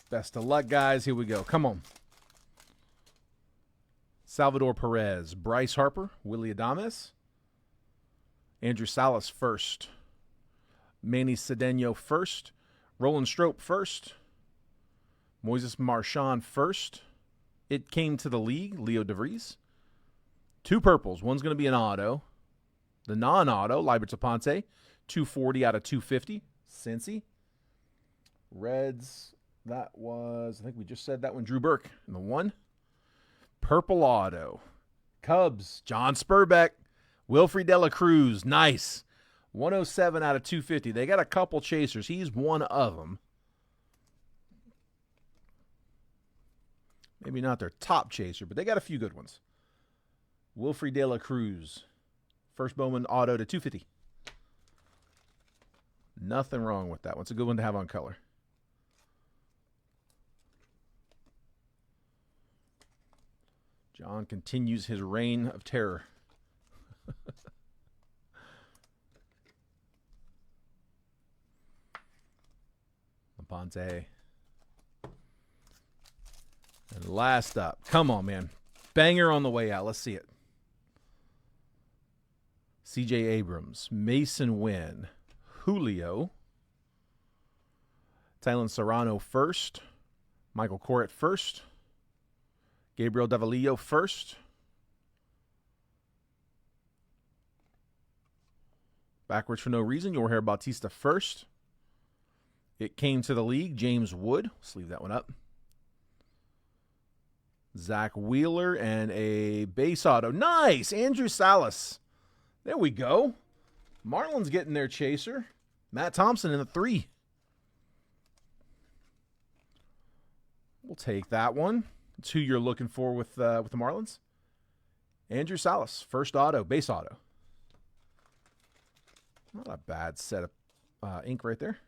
Best of luck, guys. Here we go. Come on. Salvador Perez, Bryce Harper, Willie Adames, Andrew Salas first, Manny Cedeno first, Roland Strope first, Moises Marchand first. It came to the league, Leo DeVries. 2 purples. One's going to be an auto. The non-auto, Liberty Ponte, 240 out of 250. Cincy. Reds, that was, I think we just said that one, Drew Burke in the 1. Purple auto. Cubs, John Spurbeck, Wilfrey De La Cruz, nice. 107 out of 250. They got a couple chasers. He's one of them. Maybe not their top chaser, but they got a few good ones. Wilfred De La Cruz. First Bowman auto to 250. Nothing wrong with that one. It's a good one to have on color. John continues his reign of terror. Ponte. And last up, come on, man. Banger on the way out. Let's see it. C.J. Abrams, Mason Wynn, Julio, Tylen Serrano first, Michael Corrett first, Gabriel Davalillo first, backwards for no reason, Jorge Bautista first. It came to the league, James Wood. Let's leave that one up. Zach Wheeler and a base auto. Nice! Andrew Salas. There we go. Marlins getting their chaser. Matt Thompson in the 3. We'll take that one. It's who you're looking for with the Marlins. Andrew Salas, first auto, base auto. Not a bad set of ink right there.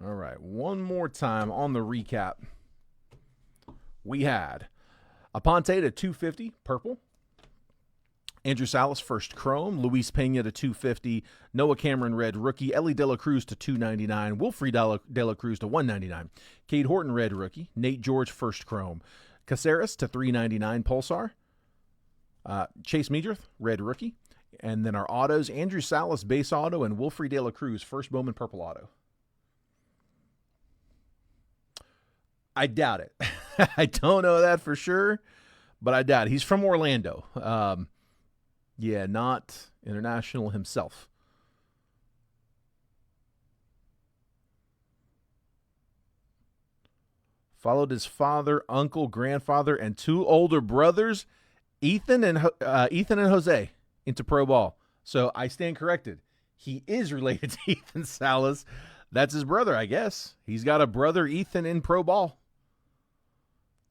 All right, one more time on the recap. We had Aponte to 250, purple. Andrew Salas, first chrome. Luis Pena to 250. Noah Cameron, red rookie. Ellie De La Cruz to 299. Wilfred De La Cruz to 199. Cade Horton, red rookie. Nate George, first chrome. Caceres to 399, Pulsar. Chase Meadrith, red rookie. And then our autos, Andrew Salas, base auto, and Wilfred De La Cruz, first Bowman, purple auto. I doubt it. I don't know that for sure, but I doubt it. He's from Orlando. Yeah, not international himself. Followed his father, uncle, grandfather, and 2 older brothers, Ethan and Jose, into pro ball. So I stand corrected. He is related to Ethan Salas. That's his brother, I guess. He's got a brother, Ethan, in pro ball.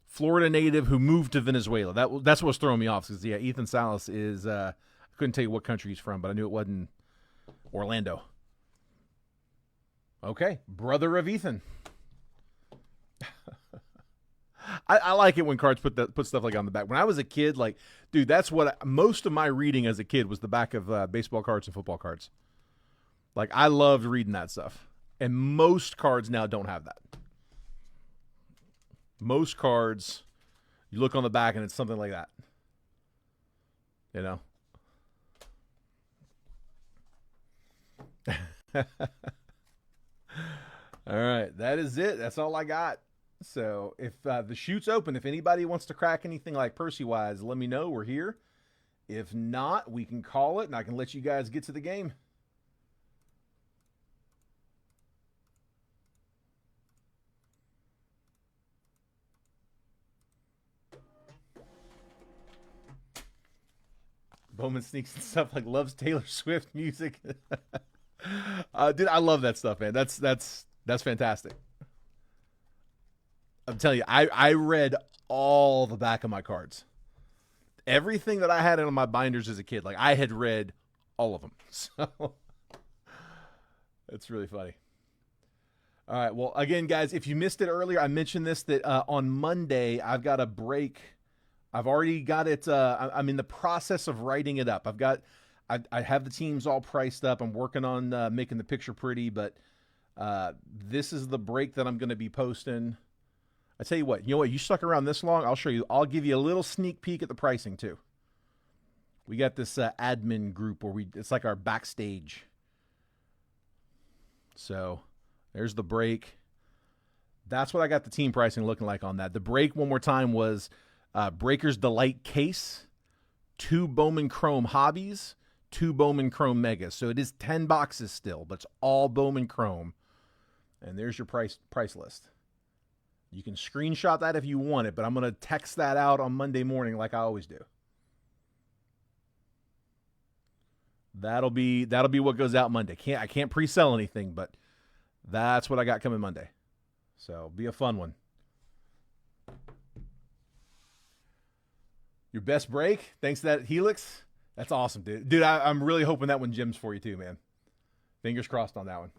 Florida native who moved to Venezuela. That's what was throwing me off. Because, yeah, Ethan Salas is, I couldn't tell you what country he's from, but I knew it wasn't Orlando. Okay, brother of Ethan. I like it when cards put stuff like on the back. When I was a kid, like, dude, that's what most of my reading as a kid was the back of baseball cards and football cards. Like, I loved reading that stuff. And most cards now don't have that. Most cards, you look on the back and it's something like that. You know? All right, that is it. That's all I got. So if the chute's open, if anybody wants to crack anything like Percy-wise, let me know. We're here. If not, we can call it, and I can let you guys get to the game. Bowman sneaks and stuff like loves Taylor Swift music. Dude, I love that stuff, man. That's fantastic. I'm telling you, I read all the back of my cards. Everything that I had on my binders as a kid, like I had read all of them. So it's really funny. All right. Well, again, guys, if you missed it earlier, I mentioned this, that on Monday, I've got a break. I've already got it. I'm in the process of writing it up. I have the teams all priced up. I'm working on making the picture pretty, but this is the break that I'm going to be posting. I tell you what, you stuck around this long, I'll show you. I'll give you a little sneak peek at the pricing too. We got this admin group where it's like our backstage. So there's the break. That's what I got the team pricing looking like on that. The break, one more time, was Breaker's Delight case, 2 Bowman Chrome Hobbies, 2 Bowman Chrome Megas. So it is 10 boxes still, but it's all Bowman Chrome. And there's your price list. You can screenshot that if you want it, but I'm going to text that out on Monday morning like I always do. That'll be what goes out Monday. I can't pre-sell anything, but that's what I got coming Monday. So be a fun one. Your best break, thanks to that Helix. That's awesome, dude. Dude, I'm really hoping that one Jim's for you too, man. Fingers crossed on that one.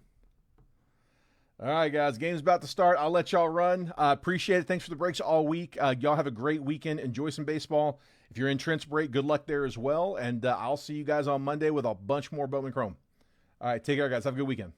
All right, guys. Game's about to start. I'll let y'all run. Appreciate it. Thanks for the breaks all week. Y'all have a great weekend. Enjoy some baseball. If you're in Trent's break, good luck there as well. And I'll see you guys on Monday with a bunch more Bowman Chrome. All right, take care, guys. Have a good weekend.